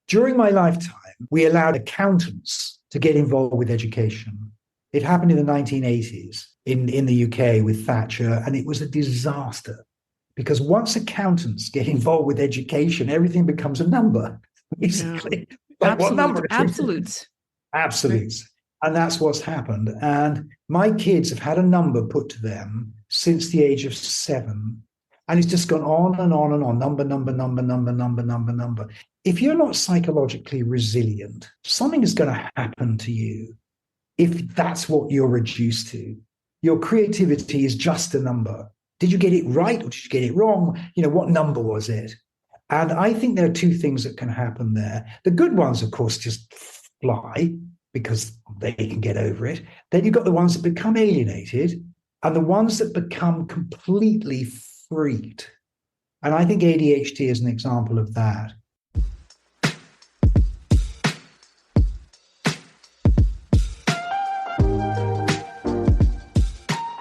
During my lifetime, we allowed accountants to get involved with education. It happened in the 1980s in the UK with Thatcher, and it was a disaster because once accountants get involved with education, everything becomes a number, basically. Yeah. Like what number? Absolutes. Absolutes. Right. And that's what's happened. And my kids have had a number put to them since the age of 7. And it's just gone on and on and on. Number. If you're not psychologically resilient, something is going to happen to you if that's what you're reduced to. Your creativity is just a number. Did you get it right or did you get it wrong? What number was it? And I think there are two things that can happen there. The good ones, of course, just fly because they can get over it. Then you've got the ones that become alienated and the ones that become completely freaked. And I think ADHD is an example of that.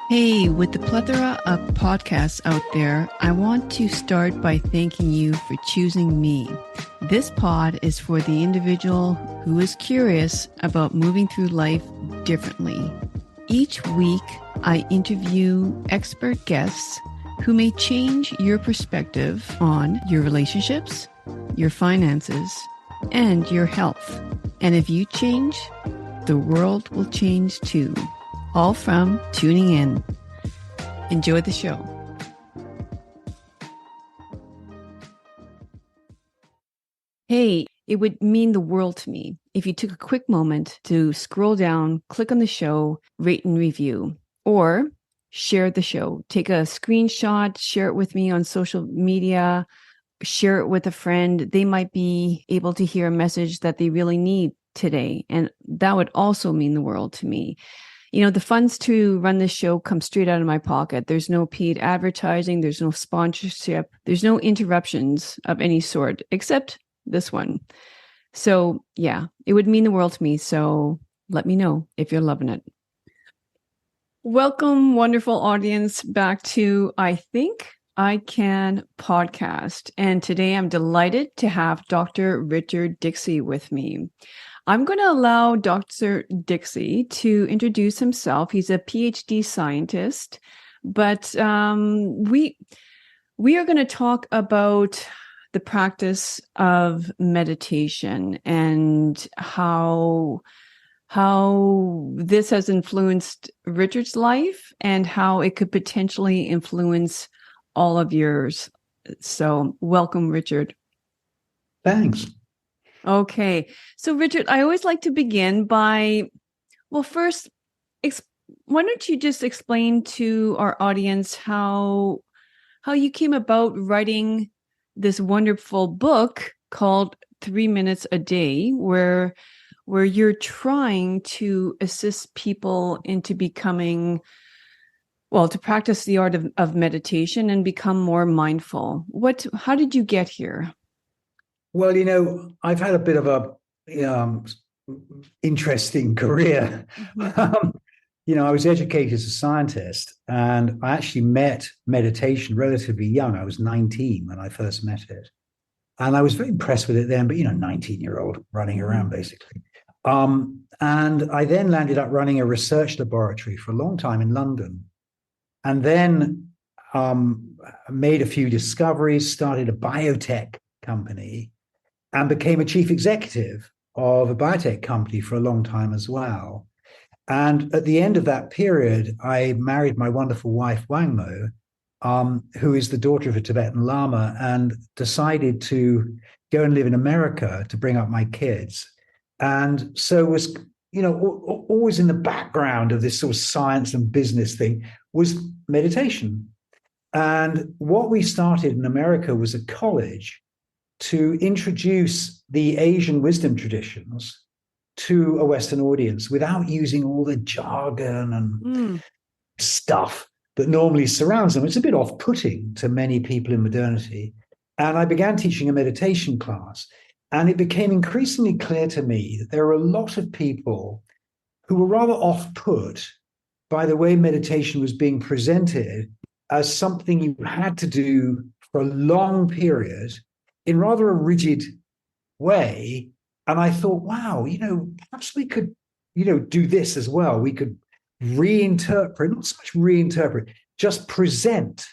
Hey, with the plethora of podcasts out there, I want to start by thanking you for choosing me. This pod is for the individual who is curious about moving through life differently. Each week, I interview expert guests who may change your perspective on your relationships, your finances, and your health. And if you change, the world will change too. All from tuning in. Enjoy the show. Hey, it would mean the world to me if you took a quick moment to scroll down, click on the show, rate and review, or share the show. Take a screenshot, share it with me on social media, share it with a friend. They might be able to hear a message that they really need today. And that would also mean the world to me. The funds to run this show come straight out of my pocket. There's no paid advertising. There's no sponsorship. There's no interruptions of any sort, except this one. So yeah, it would mean the world to me. So let me know if you're loving it. Welcome, wonderful audience, back to I Think I Can podcast. And today I'm delighted to have Dr. Richard Dixey with me. I'm going to allow Dr. Dixey to introduce himself. He's a PhD scientist, but we are going to talk about the practice of meditation and how this has influenced Richard's life and how it could potentially influence all of yours. So welcome, Richard. Thanks. Okay. So, Richard, I always like to begin by, first, why don't you just explain to our audience how you came about writing this wonderful book called 3 Minutes a Day, where you're trying to assist people into becoming, to practice the art of meditation and become more mindful. How did you get here? Well, I've had a bit of a interesting career. Mm-hmm. I was educated as a scientist, and I actually met meditation relatively young. I was 19 when I first met it. And I was very impressed with it then, but, 19-year-old running around, basically. And I then landed up running a research laboratory for a long time in London. And then made a few discoveries, started a biotech company, and became a chief executive of a biotech company for a long time as well. And at the end of that period, I married my wonderful wife, Wangmo, who is the daughter of a Tibetan lama, and decided to go and live in America to bring up my kids. And so was, always in the background of this sort of science and business thing was meditation. And what we started in America was a college to introduce the Asian wisdom traditions to a Western audience without using all the jargon and stuff that normally surrounds them. It's a bit off-putting to many people in modernity. And I began teaching a meditation class, and it became increasingly clear to me that there were a lot of people who were rather off-put by the way meditation was being presented as something you had to do for a long period in rather a rigid way. And I thought, wow, perhaps we could, do this as well. We could reinterpret, not so much reinterpret, just present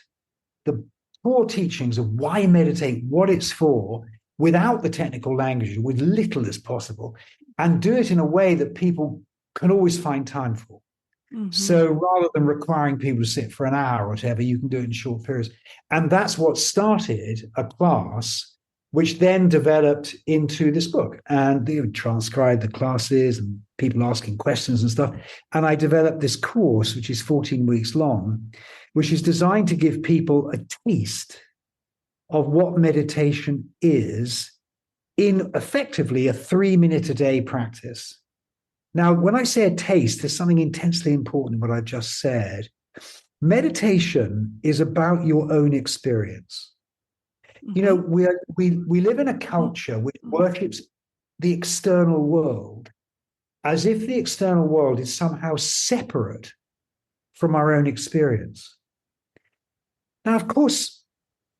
the core teachings of why meditate, what it's for, without the technical language, with little as possible, and do it in a way that people can always find time for. Mm-hmm. So rather than requiring people to sit for an hour or whatever, you can do it in short periods. And that's what started a class, which then developed into this book. And they would transcribe the classes and people asking questions and stuff. And I developed this course, which is 14 weeks long, which is designed to give people a taste of what meditation is in effectively a 3-minute a day practice. Now, when I say a taste, there's something intensely important in what I've just said. Meditation is about your own experience. Mm-hmm. We live in a culture which worships the external world as if the external world is somehow separate from our own experience. Now, of course,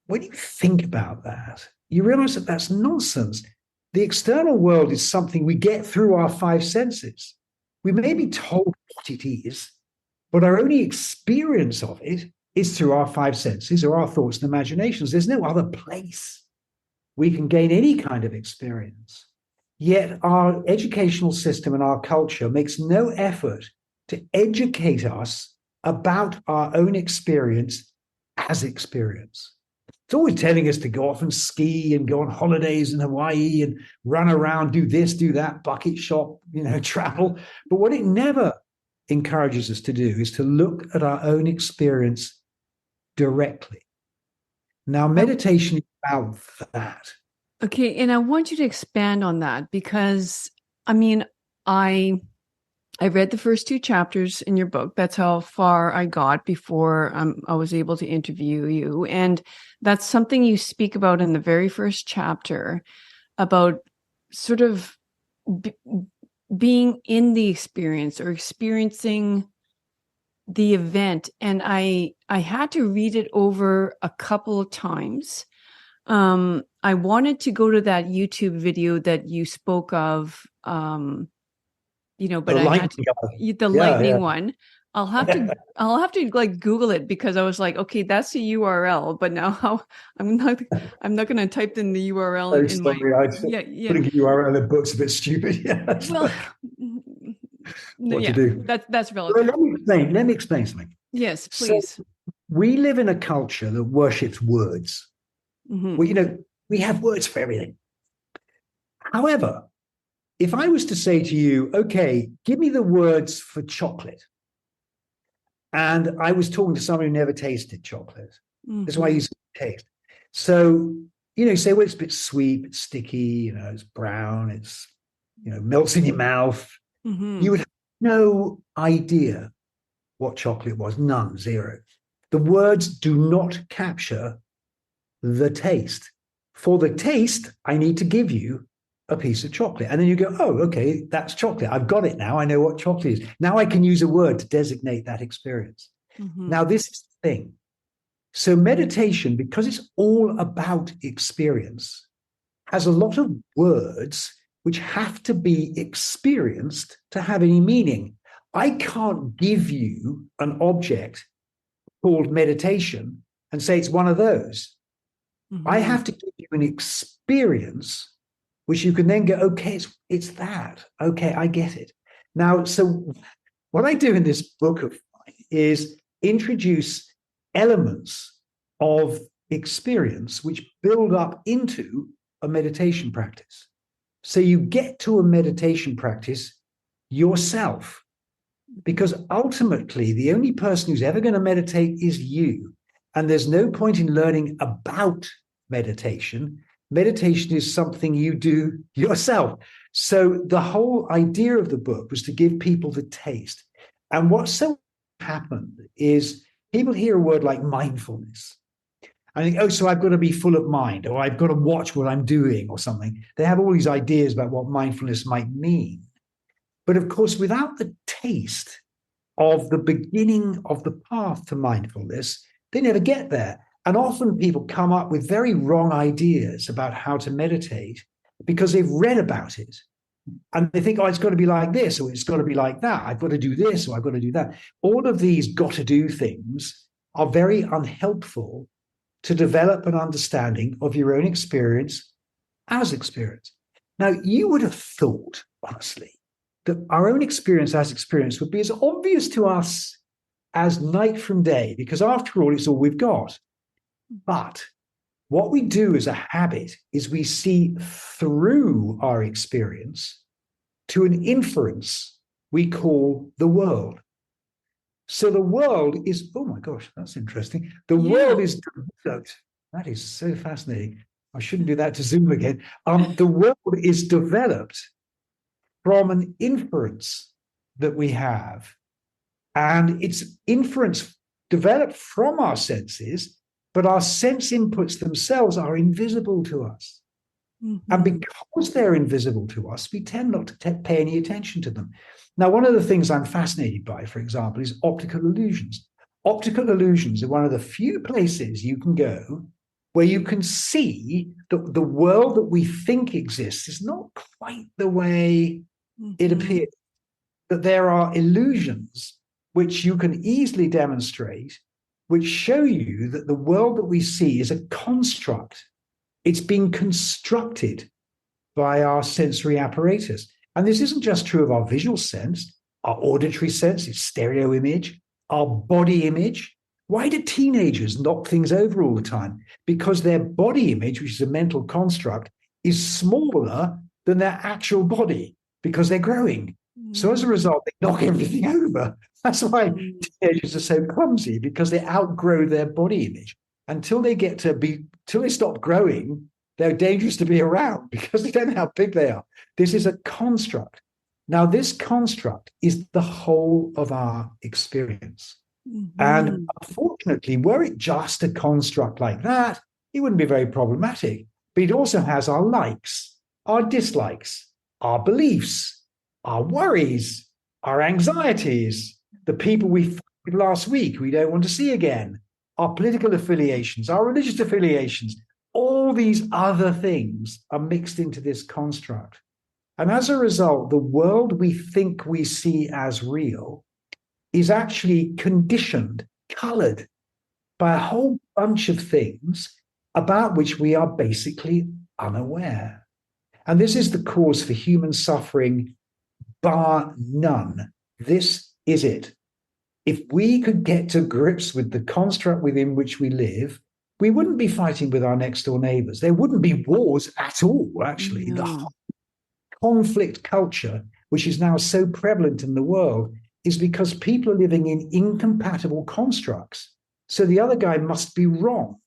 when you think about that, you realize that that's nonsense. The external world is something we get through our 5 senses. We may be told what it is, but our only experience of it is through our 5 senses or our thoughts and imaginations. There's no other place we can gain any kind of experience. Yet our educational system and our culture makes no effort to educate us about our own experience as experience. It's always telling us to go off and ski and go on holidays in Hawaii and run around, do this, do that, bucket shop, travel. But what it never encourages us to do is to look at our own experience directly. Now, meditation is about that. Okay, and I want you to expand on that because, I read the first 2 chapters in your book. That's how far I got before I was able to interview you. And that's something you speak about in the very first chapter about sort of being in the experience or experiencing the event. And I had to read it over a couple of times. I wanted to go to that YouTube video that you spoke of, but I had to, the lightning one. I'll have to like Google it because I was like, okay, that's the URL. But now I'm not going to type in the URL putting URL in the book's a bit stupid. Yeah. Well, what to do? That's relative. Well, let me explain something. Yes, please. So we live in a culture that worships words. Mm-hmm. Well, we have words for everything. However, if I was to say to you, okay, give me the words for chocolate, and I was talking to someone who never tasted chocolate, mm-hmm. That's why I use taste. So, say, well, it's a bit sweet, it's sticky, it's brown, it's, melts in your mouth. Mm-hmm. You would have no idea what chocolate was, none, zero. The words do not capture the taste. For the taste, I need to give you a piece of chocolate. And then you go, oh, okay, that's chocolate. I've got it now. I know what chocolate is. Now I can use a word to designate that experience. Mm-hmm. Now, this is the thing. So meditation, because it's all about experience, has a lot of words which have to be experienced to have any meaning. I can't give you an object called meditation and say it's one of those. Mm-hmm. I have to give you an experience which you can then go, okay, it's that. Okay, I get it. Now, so what I do in this book of mine is introduce elements of experience which build up into a meditation practice. So you get to a meditation practice yourself, because ultimately the only person who's ever going to meditate is you. And there's no point in learning about meditation. Meditation is something you do yourself. So the whole idea of the book was to give people the taste. And what so happened is people hear a word like mindfulness. I think, oh, so I've got to be full of mind, or I've got to watch what I'm doing or something. They have all these ideas about what mindfulness might mean. But of course, without the taste of the beginning of the path to mindfulness, they never get there. And often people come up with very wrong ideas about how to meditate because they've read about it. And they think, oh, it's got to be like this, or it's got to be like that. I've got to do this, or I've got to do that. All of these got to do things are very unhelpful to develop an understanding of your own experience as experience. Now, you would have thought, honestly, that our own experience as experience would be as obvious to us as night from day, because after all, it's all we've got. But what we do as a habit is we see through our experience to an inference we call the world. So the world is, oh my gosh, that's interesting. The world is developed. That is so fascinating. I shouldn't do that to Zoom again. The world is developed from an inference that we have. And it's inference developed from our senses, but our sense inputs themselves are invisible to us. Mm-hmm. And because they're invisible to us, we tend not to pay any attention to them. Now, one of the things I'm fascinated by, for example, is optical illusions. Optical illusions are one of the few places you can go where you can see that the world that we think exists is not quite the way it appears. That there are illusions which you can easily demonstrate, which show you that the world that we see is a construct. It's being constructed by our sensory apparatus. And this isn't just true of our visual sense, our auditory sense, its stereo image, our body image. Why do teenagers knock things over all the time? Because their body image, which is a mental construct, is smaller than their actual body because they're growing. So as a result, they knock everything over. That's why teenagers are so clumsy, because they outgrow their body image. Until they stop growing, they're dangerous to be around because they don't know how big they are. This is a construct. Now, this construct is the whole of our experience. Mm-hmm. And unfortunately, were it just a construct like that, it wouldn't be very problematic. But it also has our likes, our dislikes, our beliefs, our worries, our anxieties, the people we fought last week we don't want to see again, our political affiliations, our religious affiliations. All these other things are mixed into this construct. And as a result, the world we think we see as real is actually conditioned, colored by a whole bunch of things about which we are basically unaware. And this is the cause for human suffering, bar none. This is it. If we could get to grips with the construct within which we live, we wouldn't be fighting with our next door neighbors. There wouldn't be wars at all, actually. No. The whole conflict culture, which is now so prevalent in the world, is because people are living in incompatible constructs. So the other guy must be wrong.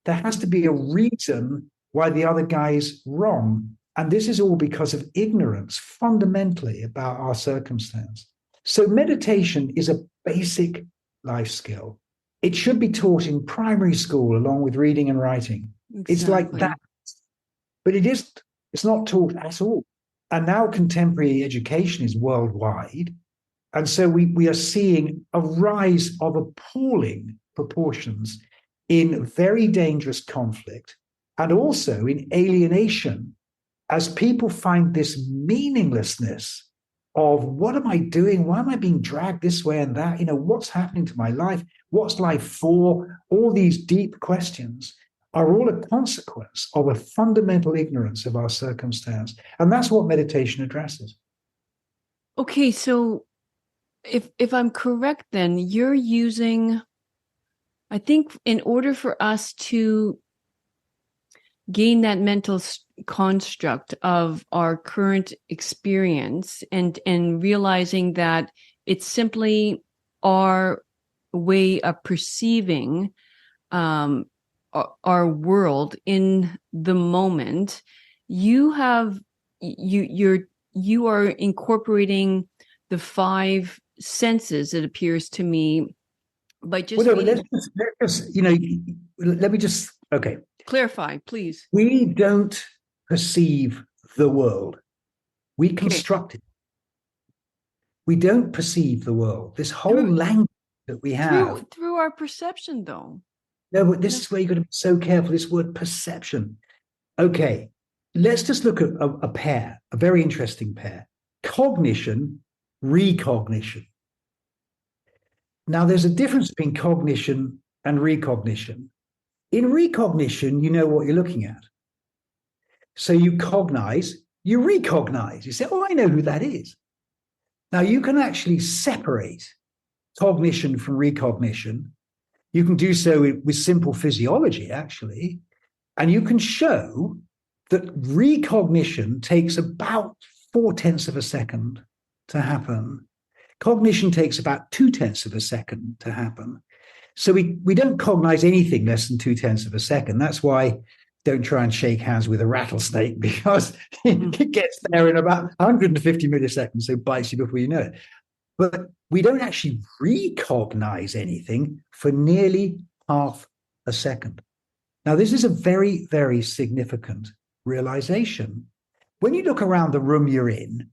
There has to be a reason why the other guy is wrong. And this is all because of ignorance, fundamentally, about our circumstance. So meditation is a basic life skill. It should be taught in primary school along with reading and writing. Exactly. It's like that. But it's not taught at all. And now contemporary education is worldwide. And so we are seeing a rise of appalling proportions in very dangerous conflict and also in alienation as people find this meaninglessness of what am I doing? Why am I being dragged this way and that? What's happening to my life? What's life for? All these deep questions are all a consequence of a fundamental ignorance of our circumstance. And that's what meditation addresses. Okay, so if I'm correct, then you're using, I think, in order for us to gain that mental construct of our current experience and realizing that it's simply our way of perceiving our world in the moment, you are incorporating the five senses, it appears to me, by just let me just clarify, please. We don't perceive the world. We construct it. We don't perceive the world. This whole language that we have. Through our perception, though. No, but this is where you've got to be so careful. This word perception. Okay. let's just look at a pair, a very interesting pair: cognition, recognition. Now, there's a difference between cognition and recognition. In recognition, you know what you're looking at. So you cognize, you recognize. You say, oh, I know who that is. Now, you can actually separate cognition from recognition. You can do so with simple physiology, actually. And you can show that recognition takes about 0.4 of a second to happen. Cognition takes about 0.2 of a second to happen. So we don't cognize anything less than 0.2 of a second. That's why don't try and shake hands with a rattlesnake, because it gets there in about 150 milliseconds, so it bites you before you know it. But we don't actually recognize anything for nearly half a second. Now, this is a very, very significant realization. When you look around the room you're in,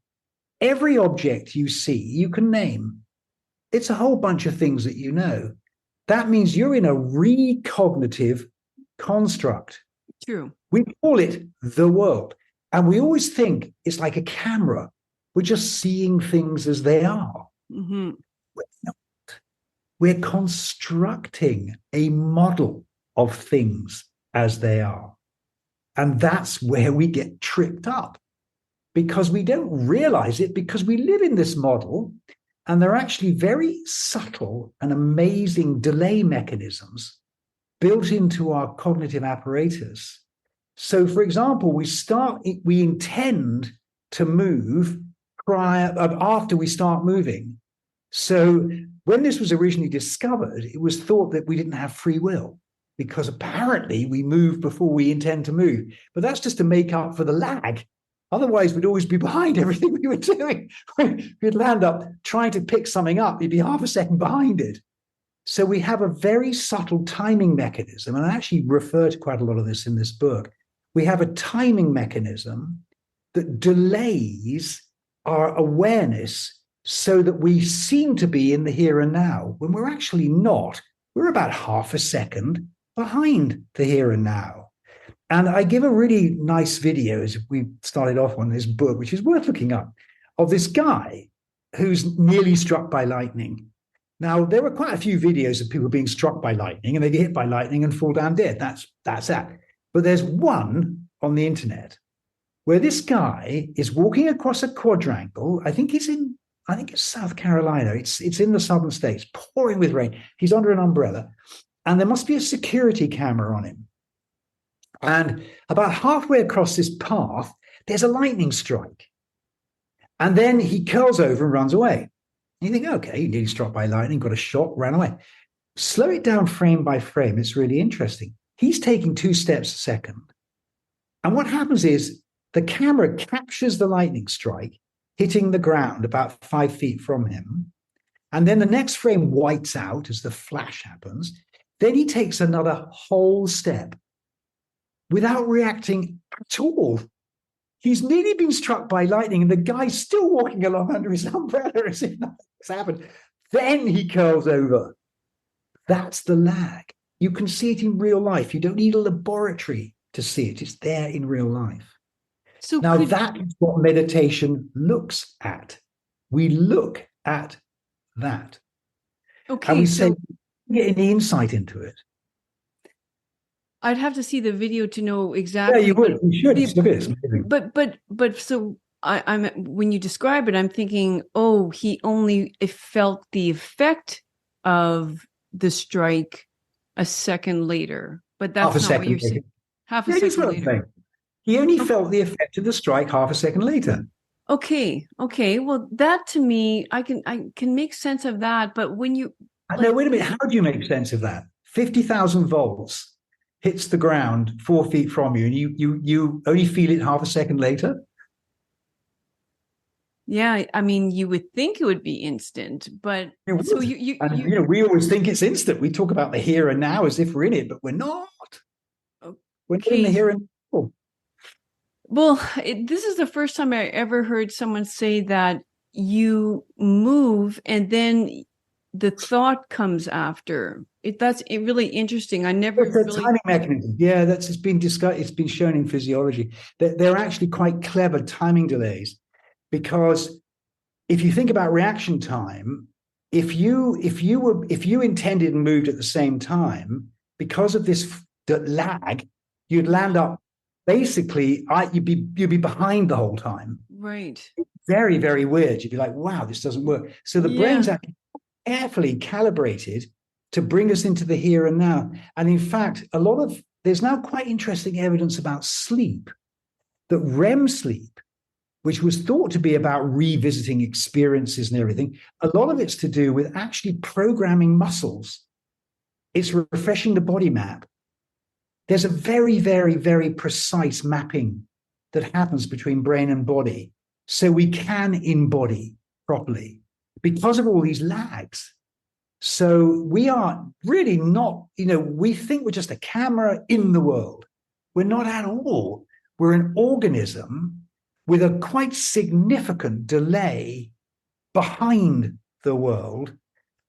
every object you see, you can name. It's a whole bunch of things that you know. That means you're in a recognitive construct. True. We call it the world. And we always think it's like a camera. We're just seeing things as they are. Mm-hmm. We're not. We're constructing a model of things as they are. And that's where we get tripped up, because we don't realize it, because we live in this model, and they're actually very subtle and amazing delay mechanisms built into our cognitive apparatus. So, for example, we intend to move after we start moving. So when this was originally discovered, it was thought that we didn't have free will, because apparently we move before we intend to move. But that's just to make up for the lag. Otherwise, we'd always be behind everything we were doing. We'd land up trying to pick something up. You'd be half a second behind it. So we have a very subtle timing mechanism, and I actually refer to quite a lot of this in this book. We have a timing mechanism that delays our awareness so that we seem to be in the here and now, when we're actually not. We're about half a second behind the here and now. And I give a really nice video, as we started off on this book, which is worth looking up, of this guy who's nearly struck by lightning. Now, there were quite a few videos of people being struck by lightning and they get hit by lightning and fall down dead. That's that. But there's one on the internet where this guy is walking across a quadrangle. I think it's South Carolina. It's in the southern states, pouring with rain. He's under an umbrella, and there must be a security camera on him. And about halfway across this path, there's a lightning strike. And then he curls over and runs away. And you think, okay, he nearly struck by lightning, got a shot, ran away. Slow it down frame by frame. It's really interesting. He's taking 2 steps a second. And what happens is the camera captures the lightning strike, hitting the ground about 5 feet from him. And then the next frame whites out as the flash happens. Then he takes another whole step without reacting at all. He's nearly been struck by lightning, and the guy's still walking along under his umbrella as if nothing's happened. Then he curls over. That's the lag. You can see it in real life. You don't need a laboratory to see it. It's there in real life. So now that is what meditation looks at. We look at that. Okay. And we say, get any insight into it. I'd have to see the video to know exactly. Yeah, you would. You should. Look at it. But so I'm when you describe it, I'm thinking, oh, he only felt the effect of the strike a second later. But that's not what you're saying. Half a second later. He only felt the effect of the strike half a second later. Okay. Well, that to me, I can make sense of that. But when you no, wait a minute. How do you make sense of that? 50,000 volts hits the ground 4 feet from you, and you only feel it half a second later? Yeah, I mean, you would think it would be instant, but so we always think it's instant. We talk about the here and now as if we're in it, but we're not. Okay. We're not in the here and now. Well, this is the first time I ever heard someone say that you move and then the thought comes after. That's really interesting. I never It's a really timing mechanism. Yeah, it's been discussed. It's been shown in physiology that they're actually quite clever timing delays, because if you think about reaction time, if you intended and moved at the same time, because of this lag, you'd land up basically you'd be behind the whole time. Right. Very, very weird. You'd be like, wow, this doesn't work. So the brain's actually carefully calibrated to bring us into the here and now. And in fact, there's now quite interesting evidence about sleep, that REM sleep, which was thought to be about revisiting experiences and everything, a lot of it's to do with actually programming muscles. It's refreshing the body map. There's a very, very, very precise mapping that happens between brain and body, so we can embody properly because of all these lags. So we are really not, we think we're just a camera in the world. We're not at all. We're an organism with a quite significant delay behind the world,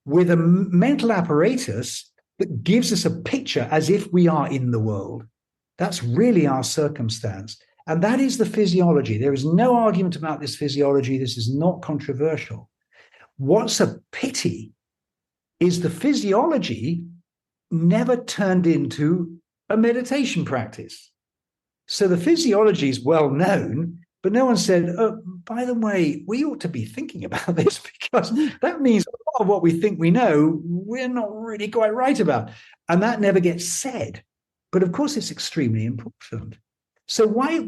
with a mental apparatus that gives us a picture as if we are in the world. That's really our circumstance. And that is the physiology. There is no argument about this physiology. This is not controversial. What's a pity is the physiology never turned into a meditation practice. So the physiology is well known, but no one said, oh, by the way, we ought to be thinking about this, because that means a lot of what we think we know, we're not really quite right about. And that never gets said. But of course, it's extremely important. So why,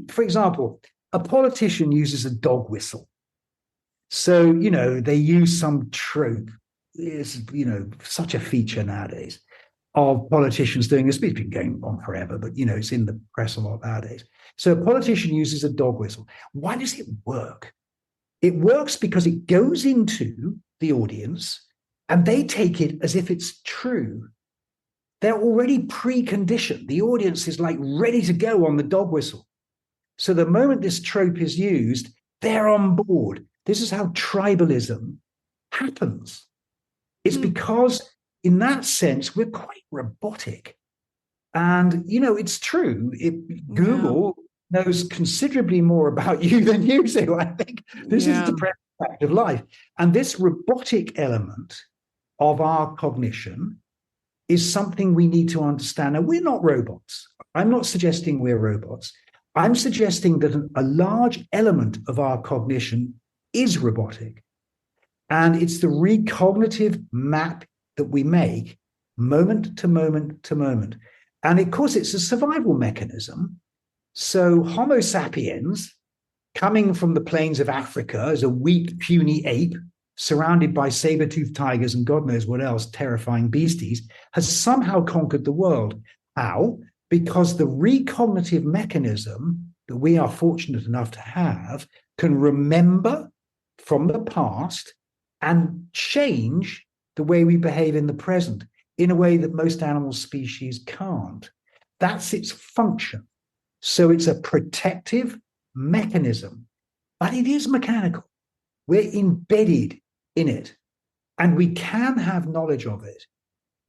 for example, a politician uses a dog whistle. So, they use some trope. It's, such a feature nowadays of politicians doing this. It's been going on forever, but, it's in the press a lot nowadays. So a politician uses a dog whistle. Why does it work? It works because it goes into the audience and they take it as if it's true. They're already preconditioned. The audience is like ready to go on the dog whistle. So the moment this trope is used, they're on board. This is how tribalism happens. It's because in that sense, we're quite robotic. And, it's true. Google knows considerably more about you than you do. I think this is the present fact of life. And this robotic element of our cognition is something we need to understand. Now, we're not robots. I'm not suggesting we're robots. I'm suggesting that a large element of our cognition is robotic. And it's the recognitive map that we make moment to moment to moment. And of course, it's a survival mechanism. So Homo sapiens, coming from the plains of Africa as a weak, puny ape, surrounded by saber-toothed tigers and God knows what else, terrifying beasties, has somehow conquered the world. How? Because the recognitive mechanism that we are fortunate enough to have can remember from the past and change the way we behave in the present in a way that most animal species can't. That's its function. So it's a protective mechanism, but it is mechanical. We're embedded in it, and we can have knowledge of it.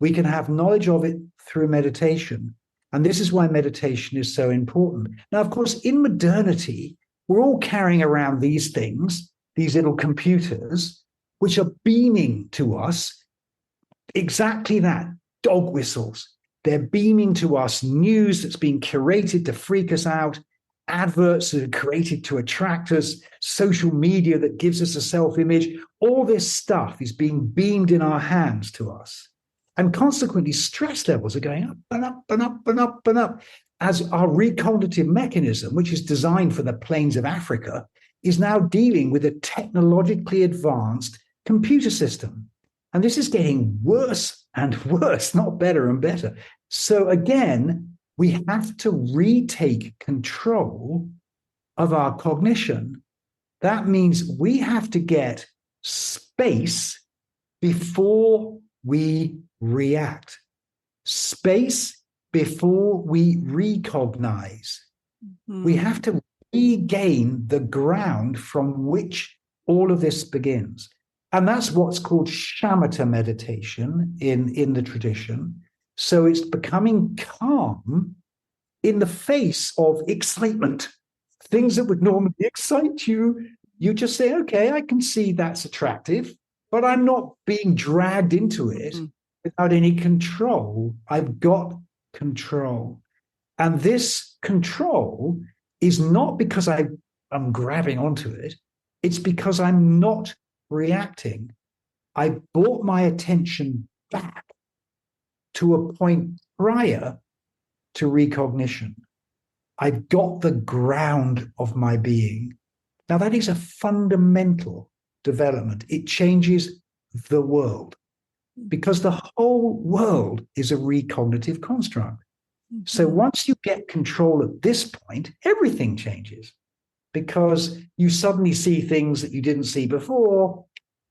We can have knowledge of it through meditation. And this is why meditation is so important. Now, of course, in modernity, we're all carrying around these things, these little computers, which are beaming to us exactly that, dog whistles. They're beaming to us news that's been curated to freak us out, adverts that are created to attract us, social media that gives us a self-image. All this stuff is being beamed in our hands to us. And consequently, stress levels are going up and up and up and up and up as our recognitive mechanism, which is designed for the plains of Africa, is now dealing with a technologically advanced computer system. And this is getting worse and worse, not better and better. So again, we have to retake control of our cognition. That means we have to get space before we react, space before we recognize. Mm-hmm. We have to regain the ground from which all of this begins. And that's what's called shamatha meditation in the tradition. So it's becoming calm in the face of excitement. Things that would normally excite you, you just say, okay, I can see that's attractive, but I'm not being dragged into it without any control. I've got control. And this control is not because I'm grabbing onto it. It's because I'm not reacting. I brought my attention back to a point prior to recognition. I've got the ground of my being. Now, that is a fundamental development. It changes the world because the whole world is a recognitive construct. So once you get control at this point, everything changes because you suddenly see things that you didn't see before.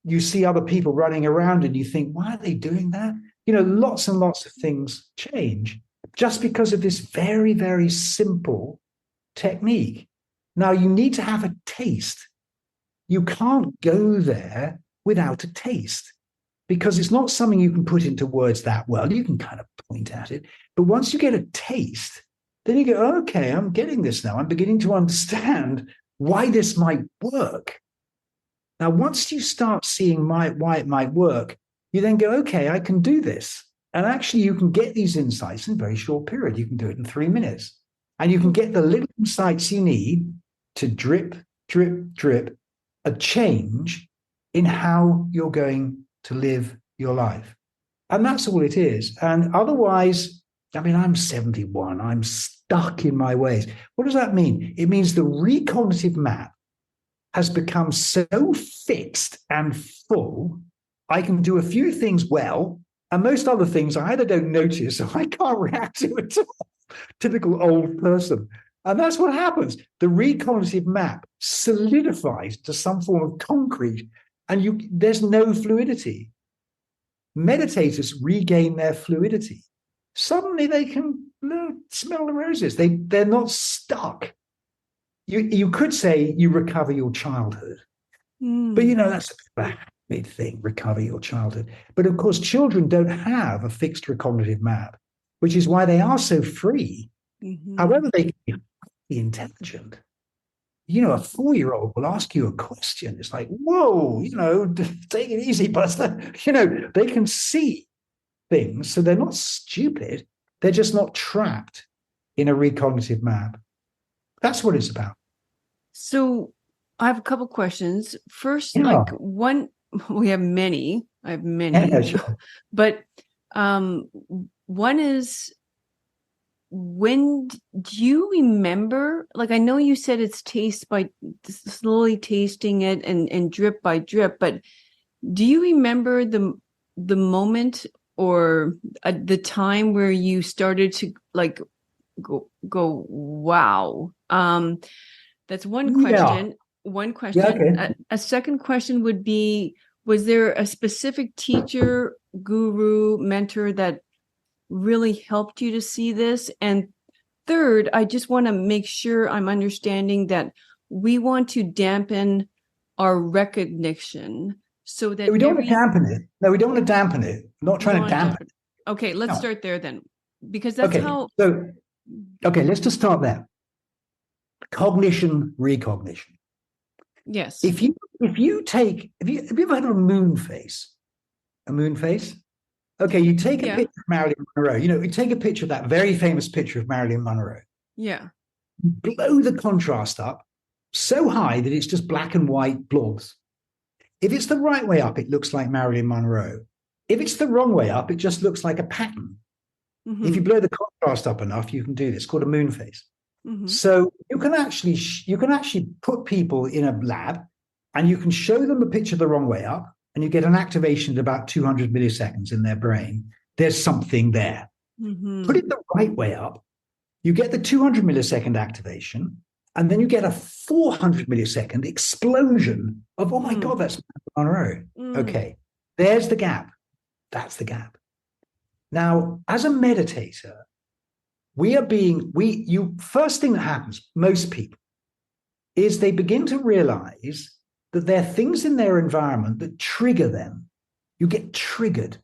You see other people running around and you think, why are they doing that? You know, lots and lots of things change just because of this very, very simple technique. Now, you need to have a taste. You can't go there without a taste because it's not something you can put into words that well. You can kind of point at it. But once you get a taste, then you go, okay, I'm getting this now. I'm beginning to understand why this might work. Now, once you start seeing why it might work, you then go, okay, I can do this. And actually, you can get these insights in a very short period. You can do it in 3 minutes. And you can get the little insights you need to drip, drip, drip, a change in how you're going to live your life. And that's all it is. And otherwise, I mean, I'm 71. I'm stuck in my ways. What does that mean? It means the recognitive map has become so fixed and full, I can do a few things well, and most other things I either don't notice or I can't react to at all. Typical old person. And that's what happens. The recognitive map solidifies to some form of concrete, and there's no fluidity. Meditators regain their fluidity. Suddenly they can smell the roses. They're not stuck. You could say you recover your childhood, but that's a big thing, recover your childhood. But of course, children don't have a fixed recognitive map, which is why they are so free. However, they can be highly intelligent. A 4-year-old will ask you a question. It's like, whoa, take it easy, Buster. They can see things, so they're not stupid. They're just not trapped in a recognitive map. That's what it's about. So I have a couple questions. First, one, we have many. I have many. Yeah, sure. But one is, when do you remember, I know you said it's taste by slowly tasting it and drip by drip, but do you remember the moment or the time where you started to go wow? That's one question. Yeah. One question. Yeah, okay. A second question would be, was there a specific teacher, guru, mentor that really helped you to see this? And third, I just want to make sure I'm understanding that we want to dampen our recognition so that we don't want to dampen it. No, we don't want to dampen it. I'm not trying to dampen it. Okay, let's start there then, because that's how. So, let's just start there. Cognition, recognition. Yes. Have you ever had a moon face? A moon face? Okay, you take a picture of Marilyn Monroe. You take a picture of that very famous picture of Marilyn Monroe. Yeah. Blow the contrast up so high that it's just black and white blobs. If it's the right way up, it looks like Marilyn Monroe. If it's the wrong way up, it just looks like a pattern. If you blow the contrast up enough, you can do this. It's called a moon face. So you can actually put people in a lab and you can show them a picture the wrong way up, and you get an activation at about 200 milliseconds in their brain. There's something there. Put it the right way up, you get the 200 millisecond activation, and then you get a 400 millisecond explosion of, oh my God, that's Monroe. Okay, there's the gap. That's the gap. Now, as a meditator, first thing that happens, most people, is they begin to realize that there are things in their environment that trigger them. You get triggered.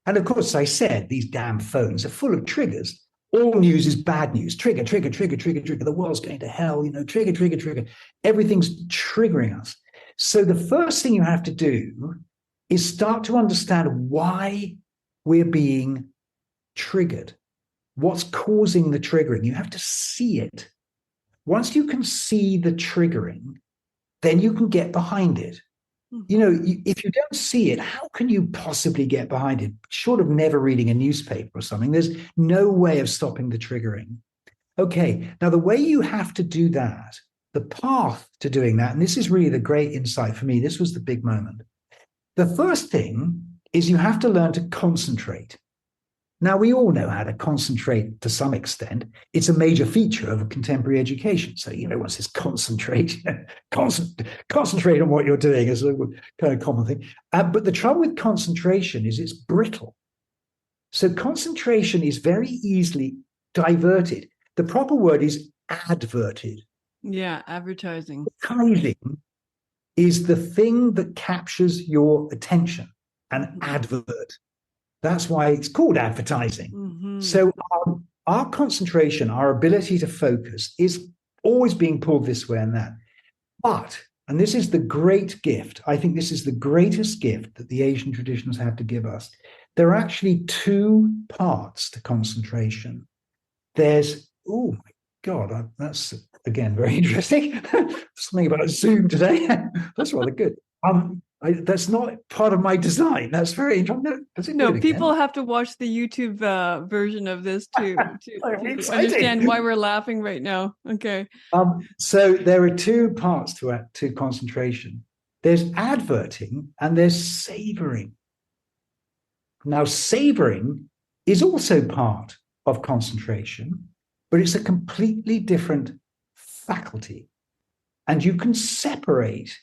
And of course, I said, these damn phones are full of triggers. All news is bad news. Trigger, trigger, trigger, trigger, trigger. The world's going to hell, trigger, trigger, trigger. Everything's triggering us. So the first thing you have to do is start to understand why we're being triggered. What's causing the triggering? You have to see it. Once you can see the triggering, then you can get behind it. If you don't see it, how can you possibly get behind it? Short of never reading a newspaper or something, there's no way of stopping the triggering. Okay, now the way you have to do that, the path to doing that, and this is really the great insight for me, this was the big moment. The first thing is you have to learn to concentrate. Now, we all know how to concentrate to some extent. It's a major feature of a contemporary education. So, once it's concentrate on what you're doing is a kind of common thing. But the trouble with concentration is it's brittle. So concentration is very easily diverted. The proper word is adverted. Yeah, advertising. Advertising is the thing that captures your attention, an advert. That's why it's called advertising. Mm-hmm. So our concentration, our ability to focus is always being pulled this way and that. But, and this is the great gift, I think this is the greatest gift that the Asian traditions have to give us. There are actually two parts to concentration. There's, oh my God, that's, again, very interesting. Something about Zoom today. That's rather good. That's not part of my design. That's very interesting. No, people have to watch the YouTube version of this to understand why we're laughing right now. Okay. So there are two parts to concentration. There's adverting and there's savoring. Now, savoring is also part of concentration, but it's a completely different faculty. And you can separate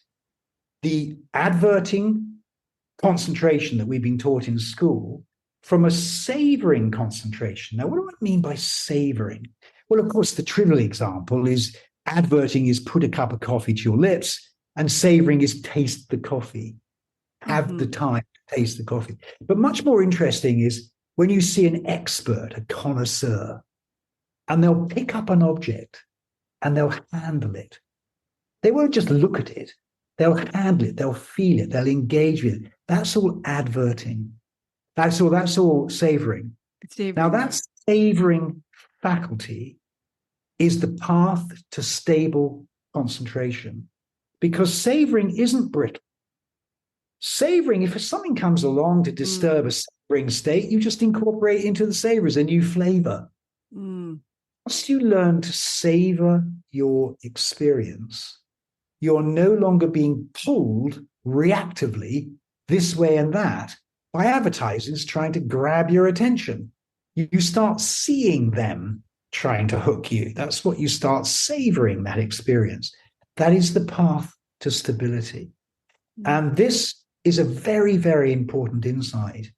the adverting concentration that we've been taught in school from a savoring concentration. Now, what do I mean by savoring? Well, of course, the trivial example is adverting is put a cup of coffee to your lips, and savoring is taste the coffee. Have the time to taste the coffee. But much more interesting is when you see an expert, a connoisseur, and they'll pick up an object and they'll handle it. They won't just look at it. They'll handle it, they'll feel it, they'll engage with it. That's all adverting. That's all savoring. Now, that savoring faculty is the path to stable concentration, because savoring isn't brittle. Savoring, if something comes along to disturb a savoring state, you just incorporate into the savor as a new flavor. Once you learn to savor your experience, you're no longer being pulled reactively this way and that by advertisers trying to grab your attention. You start seeing them trying to hook you. That's what you start savoring, that experience. That is the path to stability. And this is a very, very important insight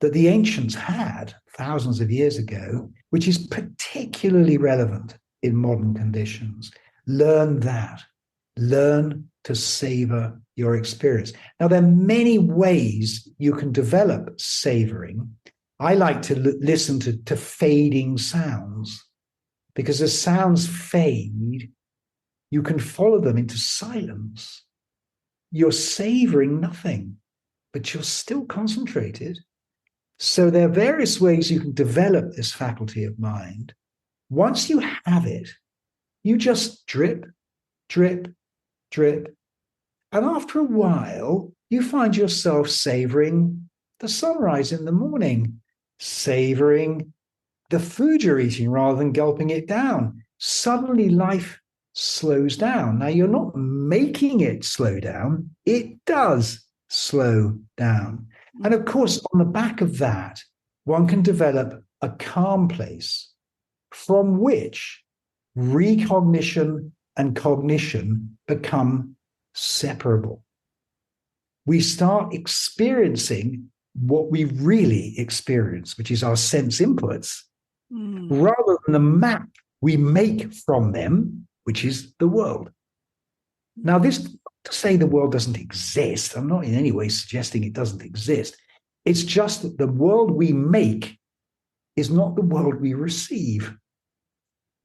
that the ancients had thousands of years ago, which is particularly relevant in modern conditions. Learn that. Learn to savor your experience. Now, there are many ways you can develop savoring. I like to listen to fading sounds, because as sounds fade, you can follow them into silence. You're savoring nothing, but you're still concentrated. So there are various ways you can develop this faculty of mind. Once you have it, you just drip, drip, drip. And after a while, you find yourself savoring the sunrise in the morning, savoring the food you're eating rather than gulping it down. Suddenly life slows down. Now, you're not making it slow down. It does slow down. And of course, on the back of that, one can develop a calm place from which recognition and cognition become separable. We start experiencing what we really experience, which is our sense inputs, rather than the map we make from them, which is the world. Now, this to say the world doesn't exist. I'm not in any way suggesting it doesn't exist. It's just that the world we make is not the world we receive.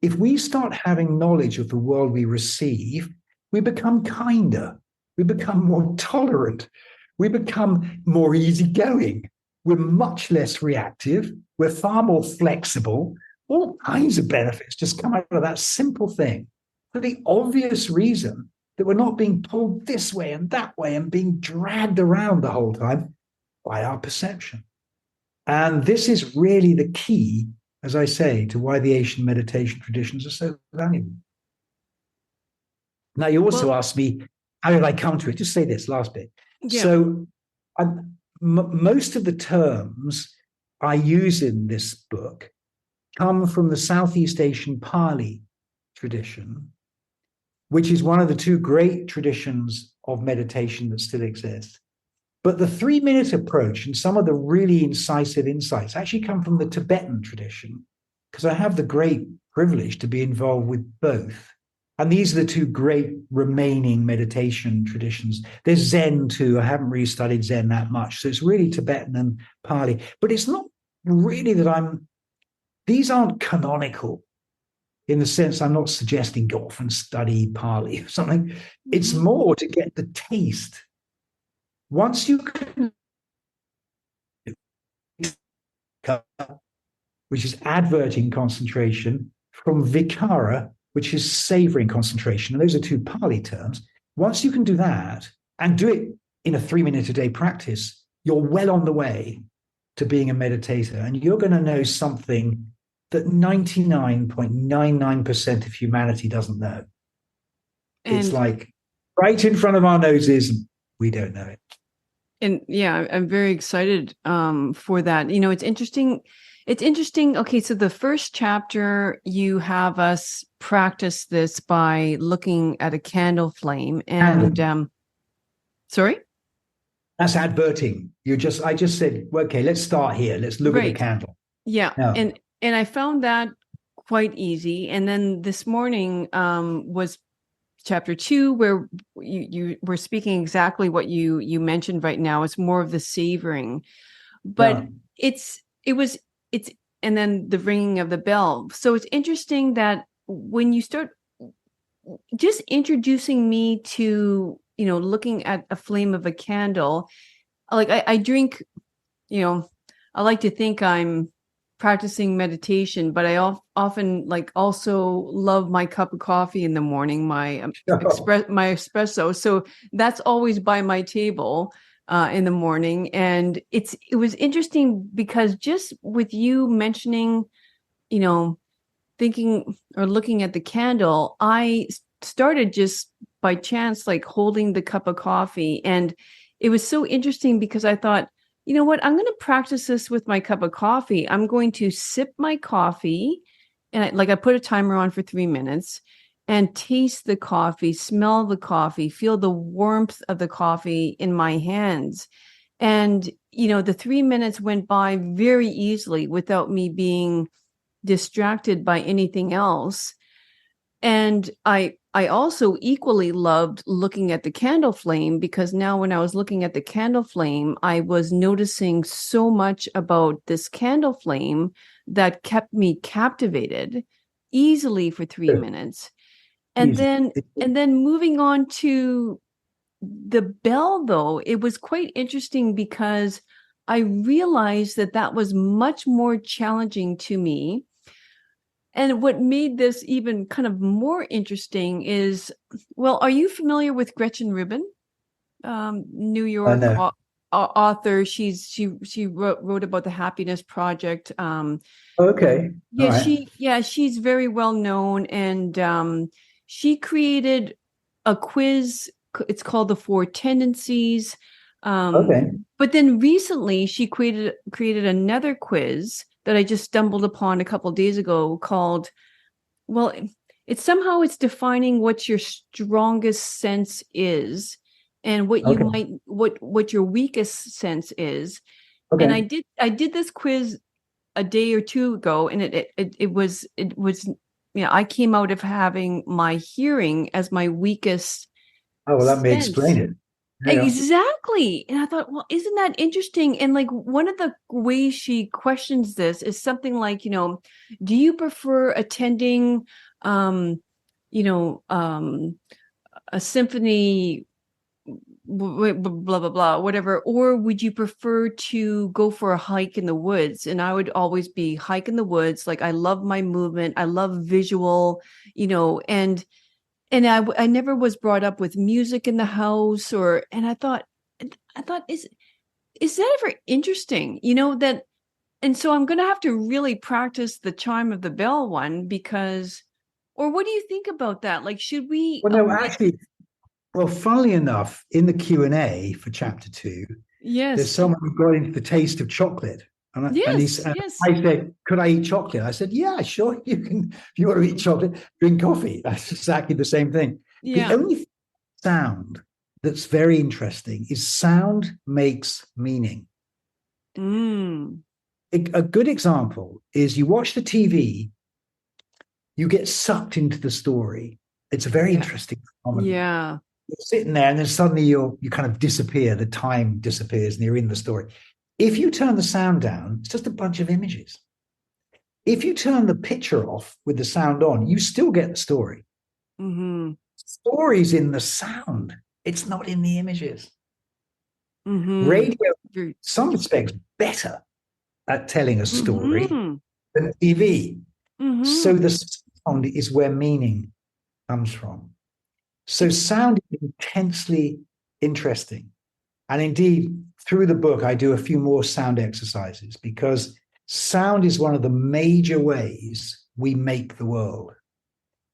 If we start having knowledge of the world we receive, we become kinder, we become more tolerant, we become more easygoing, we're much less reactive, we're far more flexible. All kinds of benefits just come out of that simple thing for the obvious reason that we're not being pulled this way and that way and being dragged around the whole time by our perception. And this is really the key, as I say, to why the Asian meditation traditions are so valuable. Now, you also asked me, how did I come to it? Just say this last bit. Yeah. So most of the terms I use in this book come from the Southeast Asian Pali tradition, which is one of the two great traditions of meditation that still exist. But the 3-minute approach and some of the really incisive insights actually come from the Tibetan tradition, because I have the great privilege to be involved with both. And these are the two great remaining meditation traditions. There's Zen too. I haven't really studied Zen that much. So it's really Tibetan and Pali. But it's not really that these aren't canonical in the sense I'm not suggesting go off and study Pali or something. It's more to get the taste. Once you can, which is adverting concentration, from vikara, which is savoring concentration, and those are two Pali terms. Once you can do that and do it in a 3-minute a day practice, you're well on the way to being a meditator, and you're going to know something that 99.99% of humanity doesn't know. And it's like right in front of our noses, and we don't know it. And yeah, I'm very excited for that. You know, it's interesting. Okay, so the first chapter, you have us practice this by looking at a candle flame. And sorry? That's adverting. I just said, okay, let's start here. Let's look at the candle. Yeah. No. And I found that quite easy. And then this morning was chapter 2, where you were speaking exactly what you mentioned right now. It's more of the savoring, but it's and then the ringing of the bell. So it's interesting that when you start just introducing me to, looking at a flame of a candle, like I drink, I like to think I'm practicing meditation, but I often also love my cup of coffee in the morning, my espresso. So that's always by my table in the morning. And it was interesting because just with you mentioning, thinking or looking at the candle, I started just by chance, holding the cup of coffee. And it was so interesting because I thought, you know what, I'm going to practice this with my cup of coffee. I'm going to sip my coffee, and I put a timer on for 3 minutes, and taste the coffee, smell the coffee, feel the warmth of the coffee in my hands. And, the 3 minutes went by very easily without me being distracted by anything else. And I also equally loved looking at the candle flame, because now when I was looking at the candle flame, I was noticing so much about this candle flame that kept me captivated easily for 3 minutes. And then moving on to the bell, though, it was quite interesting because I realized that was much more challenging to me. And what made this even kind of more interesting is, well, are you familiar with Gretchen Rubin, New York author? She wrote about the Happiness Project. Okay. Yeah, she's very well known, and she created a quiz. It's called the 4 Tendencies. But then recently she created another quiz that I just stumbled upon a couple of days ago called, well, it's defining what your strongest sense is and what you might, what your weakest sense is. Okay. And I did this quiz a day or two ago, and it was, I came out of having my hearing as my weakest Oh, well, that may sense. explain it. Yeah. Exactly. And I thought, well, isn't that interesting? And like one of the ways she questions this is something like, do you prefer attending um, you know, a symphony blah blah blah whatever, or would you prefer to go for a hike in the woods? And I would always be hike in the woods. Like I love my movement, I love visual, and I never was brought up with music in the house, and I thought is that ever interesting, that. And so I'm going to have to really practice the chime of the bell one, because, or what do you think about that? Like, should we Well, no, omit? actually, well, funnily enough, in the Q&A for chapter 2, there's Yes. someone who got into the taste of chocolate. Yes. And Yes. I said, could I eat chocolate? I said, yeah, sure, you can. If you want to eat chocolate, drink coffee. That's exactly the same thing. The Yeah. only sound that's very interesting is sound makes meaning. Mm. A good example is you watch the TV, you get sucked into the story. It's a very interesting phenomenon. Yeah. You're sitting there and then suddenly you kind of disappear, the time disappears and you're in the story. If you turn the sound down, it's just a bunch of images. If you turn the picture off with the sound on, you still get the story. Mm-hmm. Story's in the sound. It's not in the images. Mm-hmm. Radio, in some respects, better at telling a story than TV. Mm-hmm. So the sound is where meaning comes from. So sound is intensely interesting. And indeed, through the book, I do a few more sound exercises, because sound is one of the major ways we make the world.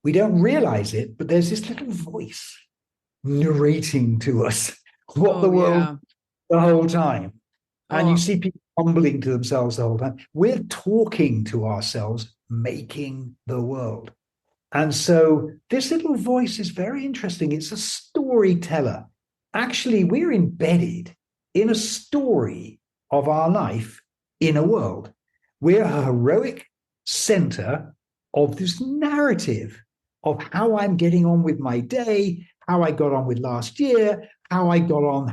We don't realize it, but there's this little voice narrating to us what the world the whole time. And you see people mumbling to themselves the whole time. We're talking to ourselves, making the world. And so this little voice is very interesting. It's a storyteller. Actually, we're embedded in a story of our life in a world. We're a heroic center of this narrative of how I'm getting on with my day, how I got on with last year, how I got on,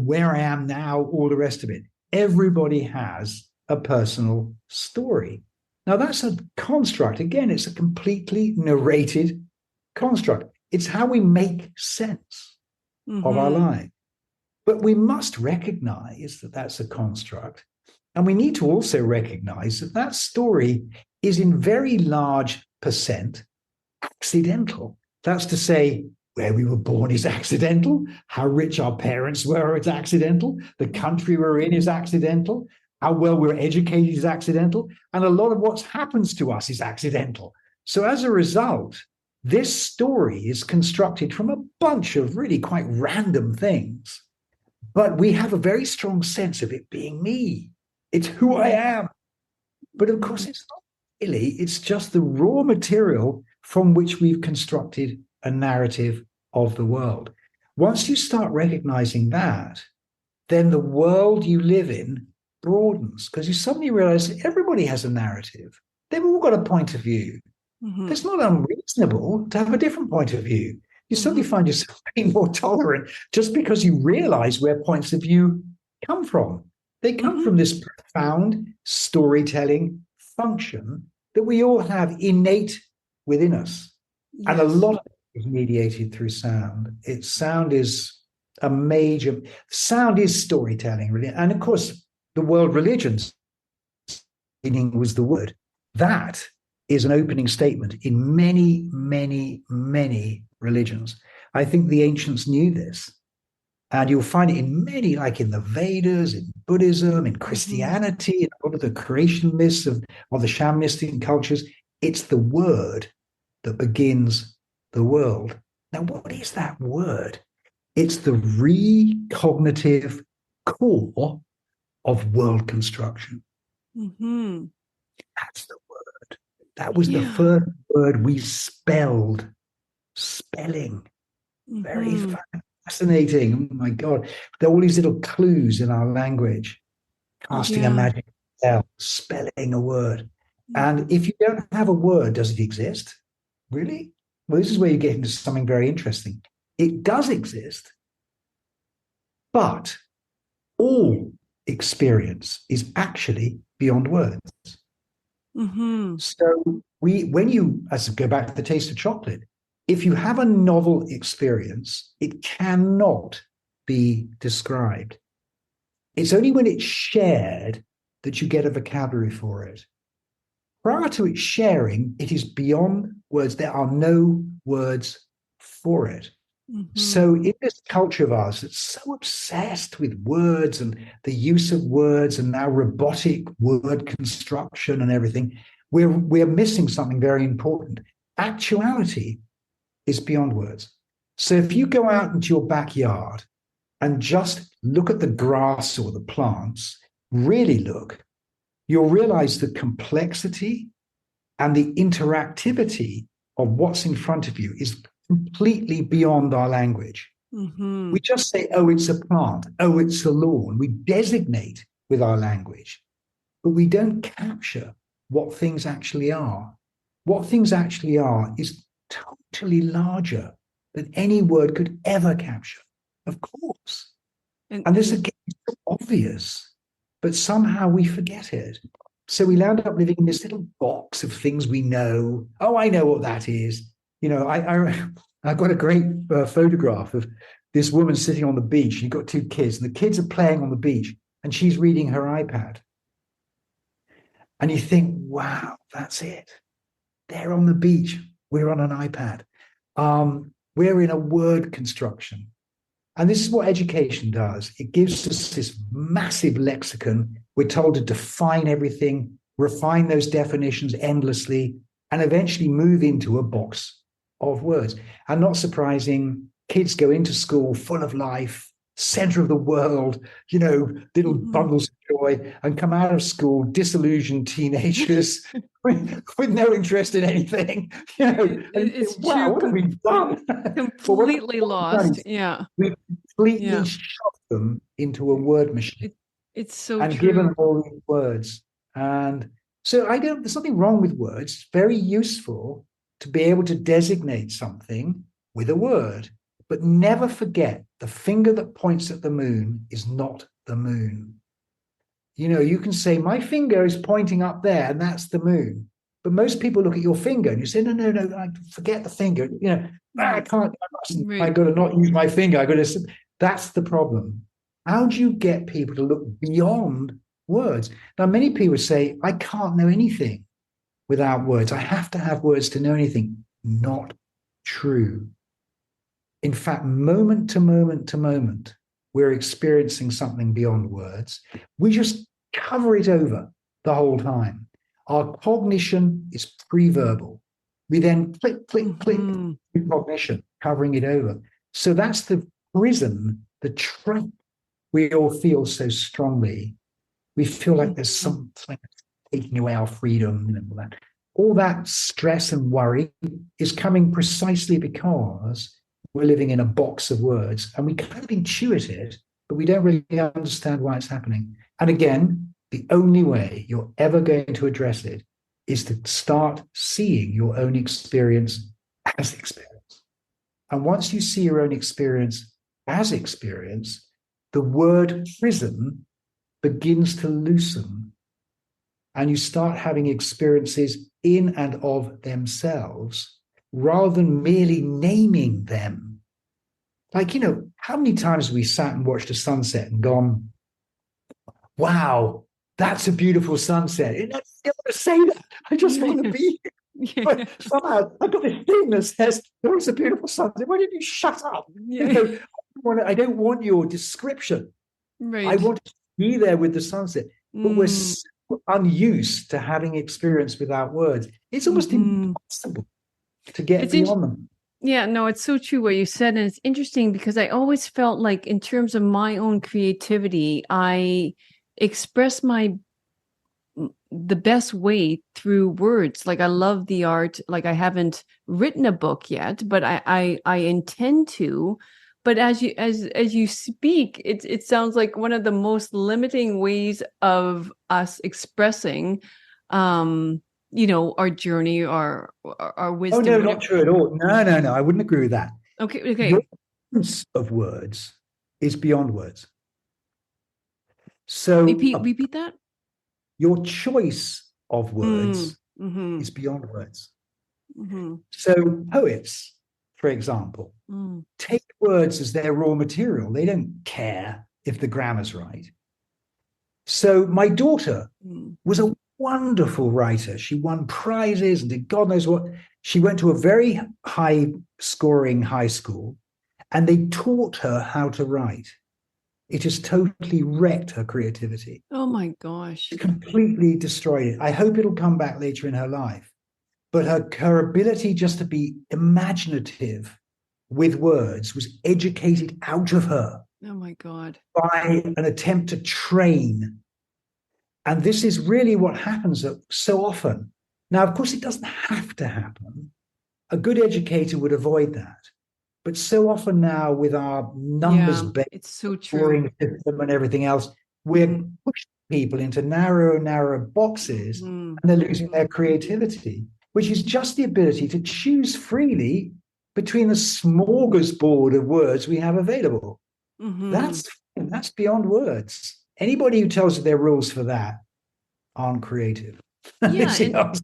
where I am now, all the rest of it. Everybody has a personal story. Now, that's a construct. Again, it's a completely narrated construct. It's how we make sense of our lives. But we must recognize that that's a construct. And we need to also recognize that that story is in very large percent accidental. That's to say, where we were born is accidental. How rich our parents were, it's accidental. The country we're in is accidental. How well we're educated is accidental. And a lot of what happens to us is accidental. So as a result, this story is constructed from a bunch of really quite random things. But we have a very strong sense of it being me. It's who I am. But of course, it's not really. It's just the raw material from which we've constructed a narrative of the world. Once you start recognizing that, then the world you live in broadens, because you suddenly realize that everybody has a narrative. They've all got a point of view. It's not unreasonable to have a different point of view. You suddenly find yourself being more tolerant just because you realize where points of view come from. They come from this profound storytelling function that we all have innate within us. Yes. And a lot of it is mediated through sound. Sound is storytelling, really. And of course, the world religions, meaning was the word. That is an opening statement in many, many, many religions. I think the ancients knew this. And you'll find it in many, like in the Vedas, in Buddhism, in Christianity, in a lot of the creation myths of the shamanistic cultures. It's the word that begins the world. Now, what is that word? It's the recognitive core of world construction. That's the word. That was the first word we spelled. Spelling. Very fascinating. Oh my God. There are all these little clues in our language. Casting a magic spell, spelling a word. And if you don't have a word, does it exist? Really? Well, this is where you get into something very interesting. it does exist, but all experience is actually beyond words. So when you, as I go back to the taste of chocolate, if you have a novel experience, it cannot be described. It's only when it's shared that you get a vocabulary for it. Prior to its sharing, it is beyond words. There are no words for it. So in this culture of ours that's so obsessed with words and the use of words and now robotic word construction and everything, we're missing something very important. Actuality is beyond words. So if you go out into your backyard and just look at the grass or the plants, really look, you'll realize the complexity and the interactivity of what's in front of you is completely beyond our language. We just say, oh, it's a plant. Oh, it's a lawn. We designate with our language, but we don't capture what things actually are. What things actually are is totally larger than any word could ever capture, of course. And this, again, is so obvious, but somehow we forget it. So we end up living in this little box of things we know. Oh, I know what that is. You know, I got a great photograph of this woman sitting on the beach. She's got two kids, and the kids are playing on the beach, and she's reading her iPad. And you think, wow, that's it. They're on the beach. We're on an iPad. We're in a word construction. And this is what education does. It gives us this massive lexicon. We're told to define everything, refine those definitions endlessly, and eventually move into a box of words. And not surprising, kids go into school full of life, center of the world, you know, little bundles of joy, and come out of school disillusioned teenagers with no interest in anything. You know, it's wow, true. what have we done? Completely lost. Yeah. We've completely shoved them into a word machine. It's so and true. given them all these words. And so there's nothing wrong with words. It's very useful to be able to designate something with a word, but never forget the finger that points at the moon is not the moon. You know, you can say, my finger is pointing up there, and that's the moon. But most people look at your finger and you say, no, I forget the finger. You know, I can't, I got to not use my finger. That's the problem. How do you get people to look beyond words? Now, many people say, I can't know anything without words. I have to have words to know anything. Not true. In fact, moment to moment to moment, we're experiencing something beyond words. We just cover it over the whole time. Our cognition is preverbal. We then click cognition, covering it over. So that's the prison, the trap we all feel so strongly. We feel like there's something taking away our freedom and all that. All that stress and worry is coming precisely because we're living in a box of words, and we kind of intuit it, but we don't really understand why it's happening. And again, the only way you're ever going to address it is to start seeing your own experience as experience. And once you see your own experience as experience, the word prison begins to loosen, and you start having experiences in and of themselves rather than merely naming them. Like, you know, how many times have we sat and watched a sunset and gone, wow, that's a beautiful sunset. I don't want to say that. I just want to be here. But somehow I've got this thing that says, there was a beautiful sunset. Why didn't you shut up? You know, I don't want your description. Right. I want to be there with the sunset. But we're so unused to having experience without words. It's almost impossible to get beyond them. Yeah, no, it's so true what you said. And it's interesting because I always felt like in terms of my own creativity, I express the best way through words. Like I love the art. Like I haven't written a book yet, but I intend to. But as you speak, it sounds like one of the most limiting ways of us expressing you know, our journey, our wisdom. Oh, no, not true at all. No, I wouldn't agree with that. Okay. use of words is beyond words. So Repeat that. your choice of words is beyond words. So poets, for example, take words as their raw material. They don't care if the grammar's right. So my daughter was a wonderful writer. She won prizes and did God knows what. She went to a very high-scoring high school, and they taught her how to write. It has totally wrecked her creativity. Oh my gosh. It completely destroyed it. I hope it'll come back later in her life. But her ability just to be imaginative with words was educated out of her. Oh my God. By an attempt to train. And this is really what happens so often. Now, of course, it doesn't have to happen. A good educator would avoid that. But so often now, with our numbers-based it's so scoring system and everything else, we're pushing people into narrow boxes, and they're losing their creativity, which is just the ability to choose freely between the smorgasbord of words we have available. That's beyond words. Anybody who tells you there are rules for that aren't creative. Yeah.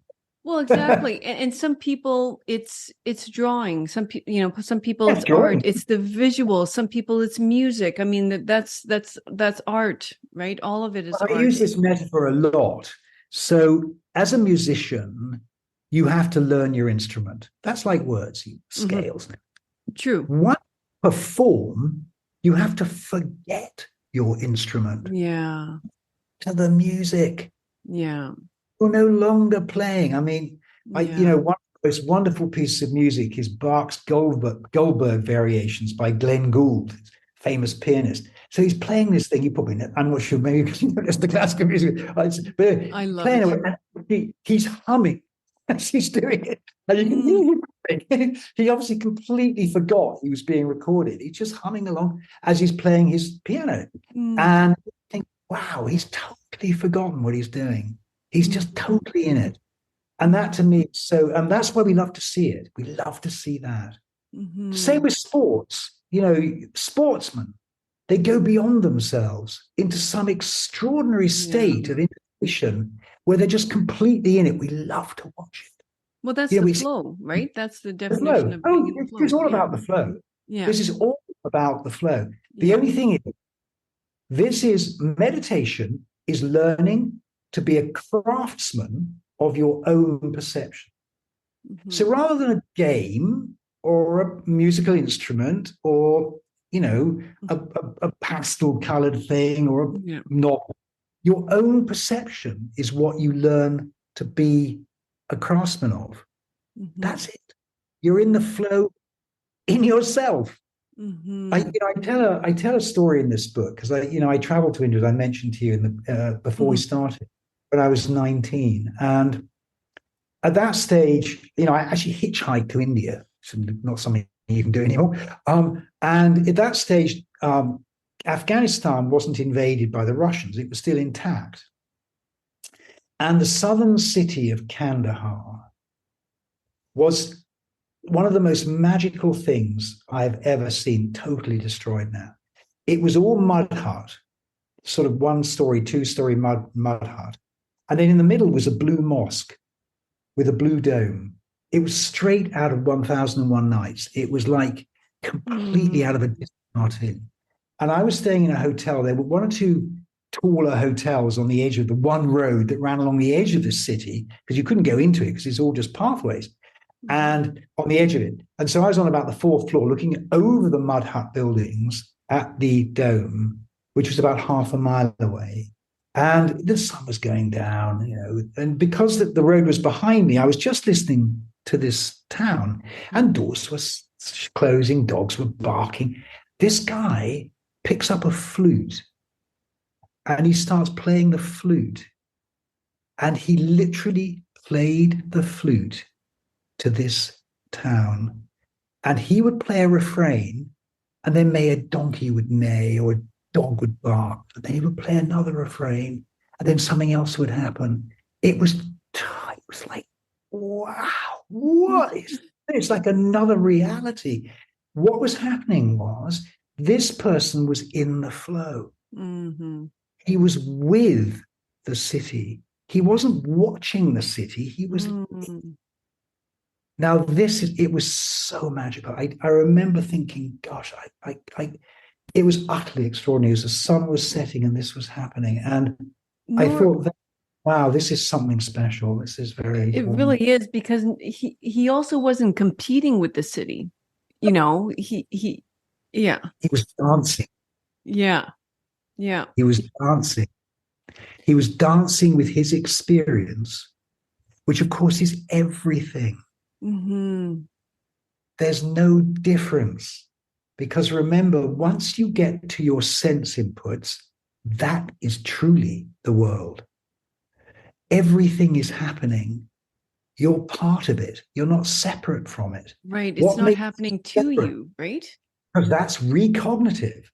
Well, exactly. And some people it's drawing. Some people it's art. It's the visual. Some people it's music. I mean, that's art, right? All of it is art. I use this metaphor a lot. So as a musician, you have to learn your instrument. That's like words, scales. True. Once you perform, you have to forget your instrument. Yeah. To the music. Yeah. You're no longer playing. I mean, one of the most wonderful pieces of music is Bach's Goldberg variations by Glenn Gould, famous pianist. So he's playing this thing. You probably know, I'm not sure, maybe it's the classical music. But I love it. He's humming as he's doing it. And you can hear him. He obviously completely forgot he was being recorded. He's just humming along as he's playing his piano. And you think, wow, he's totally forgotten what he's doing. He's just totally in it. And that to me, and that's why we love to see it. We love to see that. Same with sports. Sportsmen, they go beyond themselves into some extraordinary state of intuition where they're just completely in it. We love to watch it. Well, that's the flow, right? That's the definition of being in the flow. It's all about the flow. Yeah. This is all about the flow. The only thing is, meditation is learning to be a craftsman of your own perception. So rather than a game or a musical instrument or, a pastel colored thing or a novel, your own perception is what you learn to be a craftsman of. That's it. You're in the flow in yourself. I tell a story in this book because I traveled to India, as I mentioned to you before we started, when I was 19, and at that stage, I actually hitchhiked to India. It's not something you can do anymore. And at that stage, Afghanistan wasn't invaded by the Russians; it was still intact, and the southern city of Kandahar was one of the most magical things I've ever seen totally destroyed now. It was all mud hut, sort of 1-story, 2-story mud hut. And then in the middle was a blue mosque with a blue dome. It was straight out of 1001 Nights. It was like completely out of a Disney cartoon. And I was staying in a hotel. There were 1 or 2 taller hotels on the edge of the one road that ran along the edge of this city because you couldn't go into it because it's all just pathways. And on the edge of it. And so I was on about the 4th floor looking over the mud hut buildings at the dome, which was about half a mile away. And the sun was going down, and because the road was behind me, I was just listening to this town and doors were closing, dogs were barking. This guy picks up a flute and he starts playing the flute. And he literally played the flute to this town, and he would play a refrain, and then a donkey would neigh or a dog would bark, and then he would play another refrain, and then something else would happen. It was like, wow, what is this? It's like another reality. what was happening was this person was in the flow. Mm-hmm. He was with the city. He wasn't watching the city. He was. Mm-hmm. Now, it was so magical. I remember thinking, gosh, it was utterly extraordinary as the sun was setting and this was happening. And I thought, wow, this is something special. This is very It really is, because he also wasn't competing with the city. You know, yeah. He was dancing. Yeah. Yeah. He was dancing. He was dancing with his experience, which of course is everything. Mm-hmm. There's no difference. Because remember, once you get to your sense inputs, that is truly the world. Everything is happening. You're part of it. You're not separate from it. Right. It's not happening to you, right? Because that's recognitive.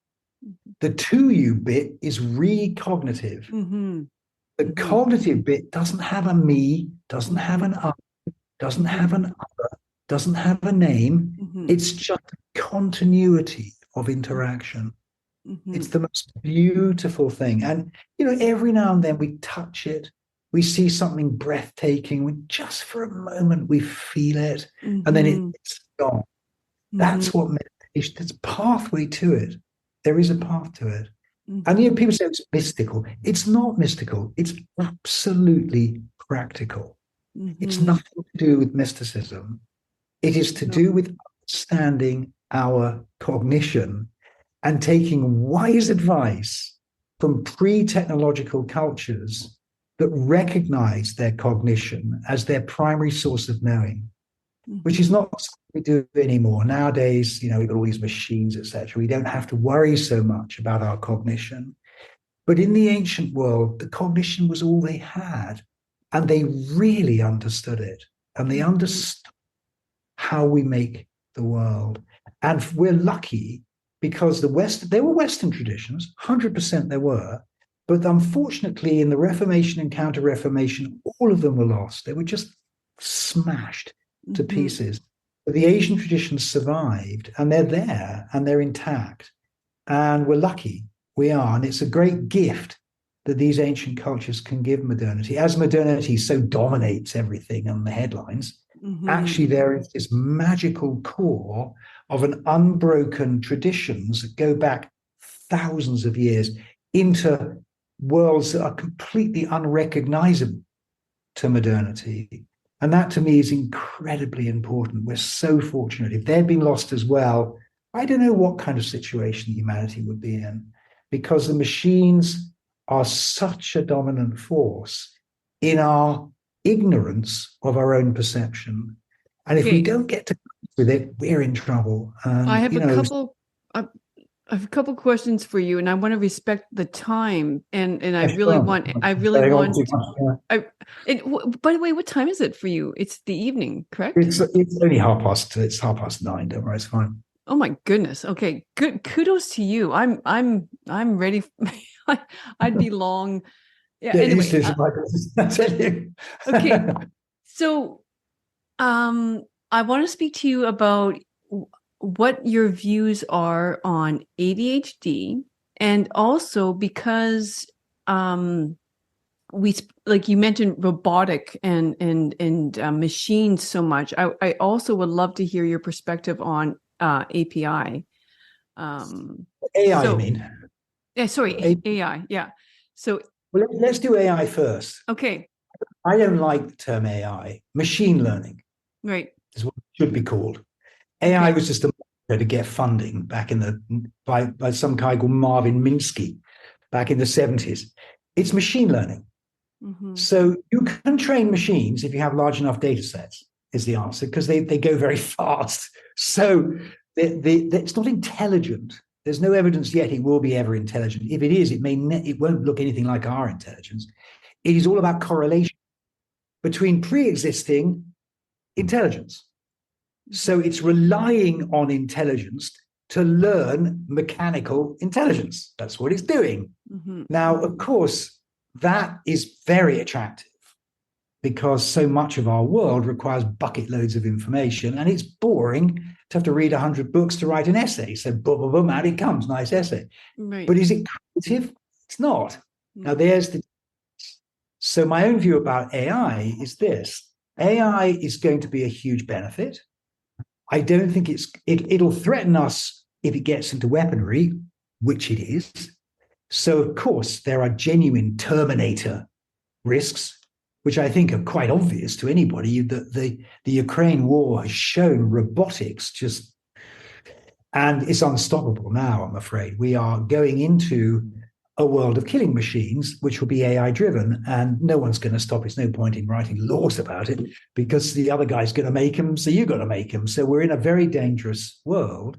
The to you bit is recognitive. Mm-hmm. The cognitive bit doesn't have a me, doesn't have an I, doesn't have an other, doesn't have a name. Mm-hmm. It's just continuity of interaction. Mm-hmm. It's the most beautiful thing. And, every now and then we touch it. We see something breathtaking. Just for a moment, we feel it. Mm-hmm. And then it's gone. Mm-hmm. That's what meditation, there's a pathway to it. There is a path to it. Mm-hmm. And, people say it's mystical. It's not mystical. It's absolutely practical. Mm-hmm. It's nothing to do with mysticism. It is to do with understanding our cognition and taking wise advice from pre-technological cultures that recognize their cognition as their primary source of knowing, which is not something we do anymore. Nowadays, we've got all these machines, etc. We don't have to worry so much about our cognition. But in the ancient world, the cognition was all they had, and they really understood it, and they understood how we make the world. And we're lucky because there were Western traditions, 100% there were, but unfortunately in the Reformation and Counter-Reformation, all of them were lost. They were just smashed to pieces. But the Asian traditions survived, and they're there, and they're intact. And we're lucky, we are. And it's a great gift that these ancient cultures can give modernity. As modernity so dominates everything on the headlines, actually there is this magical core of an unbroken traditions that go back thousands of years into worlds that are completely unrecognizable to modernity. And that to me is incredibly important. We're so fortunate. If they'd been lost as well, I don't know what kind of situation humanity would be in, because the machines are such a dominant force in our ignorance of our own perception. And if we don't get to with it, we're in trouble. I have a couple questions for you, and I want to respect the time. And I really want. By the way, what time is it for you? It's the evening, correct? It's only 9:30. It's 9:30. Don't worry, it's fine. Oh my goodness. Okay, good. Kudos to you. I'm ready. I'd be long. Yeah. Anyway, okay. So, I want to speak to you about what your views are on ADHD, and also because like you mentioned robotic and machines so much. I also would love to hear your perspective on API. AI, you mean? Yeah, sorry, AI. Yeah. So let's do AI first. Okay. I don't like the term AI. Machine learning, right, is what it should be called. AI was just a to get funding back by some guy called Marvin Minsky back in the 70s. It's machine learning. So you can train machines if you have large enough data sets, is the answer, because they go very fast. So it's not intelligent. There's no evidence yet it will be ever intelligent. If it is, it won't look anything like our intelligence. It is all about correlation between pre-existing intelligence. So it's relying on intelligence to learn mechanical intelligence. That's what it's doing. Now, of course, that is very attractive because so much of our world requires bucket loads of information and it's boring to have to read 100 books to write an essay. So boom, boom, boom, out it comes, nice essay. Right. But is it creative? It's not. Now there's the. So my own view about AI is this: AI is going to be a huge benefit. I don't think it'll threaten us if it gets into weaponry, which it is. So of course there are genuine Terminator risks, which I think are quite obvious to anybody. That the Ukraine war has shown robotics just, and it's unstoppable now, I'm afraid. We are going into a world of killing machines, which will be AI driven, and no one's going to stop. It's no point in writing laws about it because the other guy's going to make them, so you've got to make them. So we're in a very dangerous world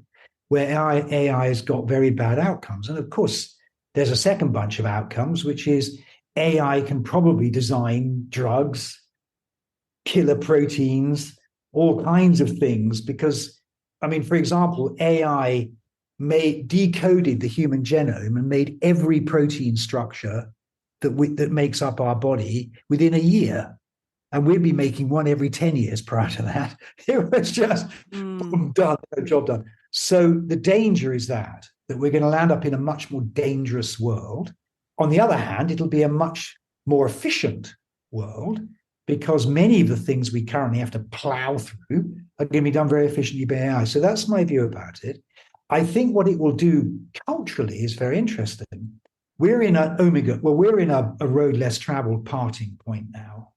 where AI has got very bad outcomes. And of course, there's a second bunch of outcomes, which is AI can probably design drugs, killer proteins, all kinds of things. Because, I mean, for example, AI decoded the human genome and made every protein structure that makes up our body within a year. And we'd be making one every 10 years prior to that. It was just done, job done. So the danger is that we're going to land up in a much more dangerous world. On the other hand, it'll be a much more efficient world because many of the things we currently have to plow through are going to be done very efficiently by AI. So that's my view about it. I think what it will do culturally is very interesting. We're in a road less traveled parting point now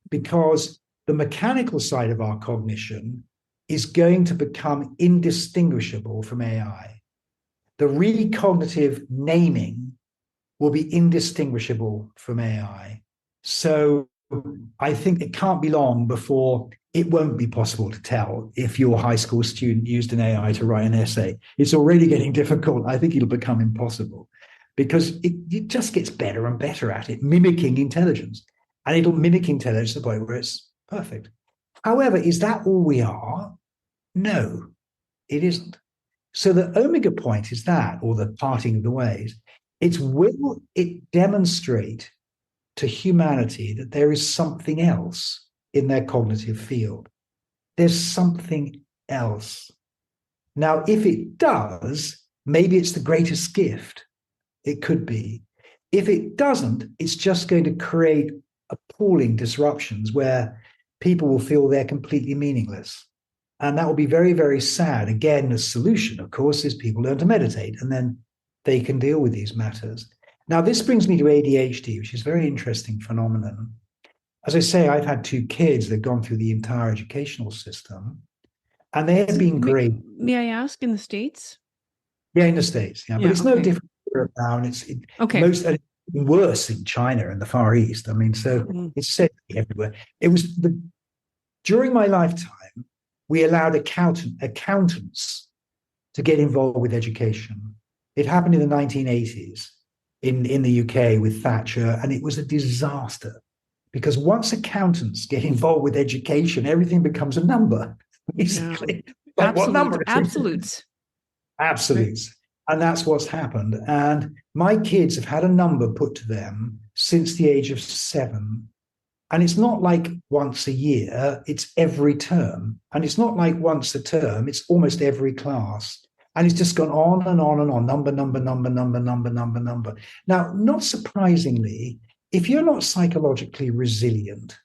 because the mechanical side of our cognition is going to become indistinguishable from AI. The recognitive naming will be indistinguishable from AI. So I think it can't be long before it won't be possible to tell if your high school student used an AI to write an essay. It's already getting difficult. I think it'll become impossible because it just gets better and better at it, mimicking intelligence. And it'll mimic intelligence to the point where it's perfect. However, is that all we are? No, it isn't. So the omega point is that, or the parting of the ways, will it demonstrate to humanity that there is something else in their cognitive field? There's something else. Now, if it does, maybe it's the greatest gift. It could be. If it doesn't, it's just going to create appalling disruptions where people will feel they're completely meaningless. And that will be very, very sad. Again, the solution, of course, is people learn to meditate and then they can deal with these matters. Now, this brings me to ADHD, which is a very interesting phenomenon. As I say, I've had two kids that have gone through the entire educational system, and they have been great. May I ask, in the States? Yeah, in the States, yeah. But it's no different here now, and it's worse in China and the Far East. I mean, so it's said everywhere. It was during my lifetime, we allowed accountants to get involved with education. It happened in the 1980s in the UK with Thatcher, and it was a disaster because once accountants get involved with education, everything becomes a number, basically. Yeah. What number? Absolutes. Absolutes. Right. And that's what's happened. And my kids have had a number put to them since the age of 7. And it's not like once a year, it's every term. And it's not like once a term, it's almost every class. And it's just gone on and on and on, number. Now, not surprisingly, if you're not psychologically resilient,